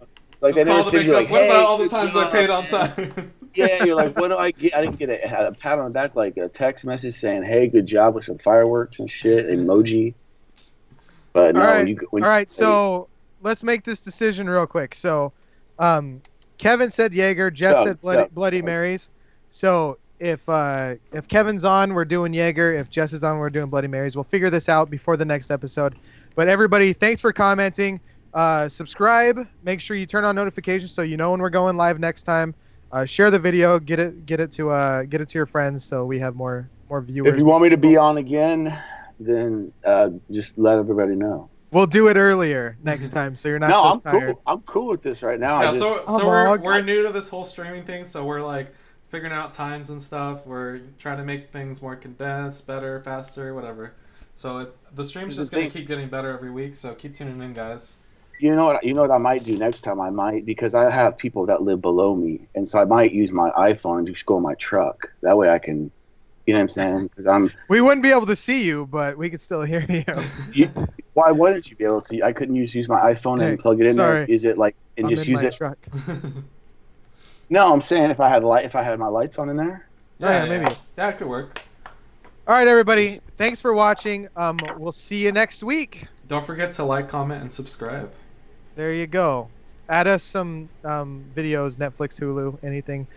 Like they never said, like, what hey, about all the times I paid on time? Yeah, you're like, what do I get? I didn't get a pat on the back, like a text message saying, hey, good job with some fireworks and shit, emoji. But no, all right, so let's make this decision real quick. So, Kevin said Jaeger, Jeff said Bloody Marys. So if Kevin's on, we're doing Jaeger. If Jess is on, we're doing Bloody Marys. We'll figure this out before the next episode. But everybody, thanks for commenting. Subscribe. Make sure you turn on notifications so you know when we're going live next time. Share the video. Get it to your friends so we have more viewers. If you want me to be on again, then just let everybody know. We'll do it earlier next time, so you're not tired. Cool. I'm cool with this right now. Yeah, so we're new to this whole streaming thing, so we're like figuring out times and stuff. We're trying to make things more condensed, better, faster, whatever. So the stream's just gonna keep getting better every week. So keep tuning in, guys. You know what I might do next time? I might, because I have people that live below me, and so I might use my iPhone and just go in my truck. That way I can, you know what I'm saying? Because we wouldn't be able to see you, but we could still hear you. Why wouldn't you be able to? I couldn't use my iPhone and plug it in there. Is it like and just use it? Truck. No, I'm saying if I had my lights on in there. Yeah, maybe. Yeah, it could work. All right, everybody. Thanks for watching. We'll see you next week. Don't forget to like, comment, and subscribe. There you go. Add us some videos, Netflix, Hulu, anything.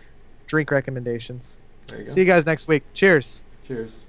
Drink recommendations. There you go. See you guys next week. Cheers. Cheers.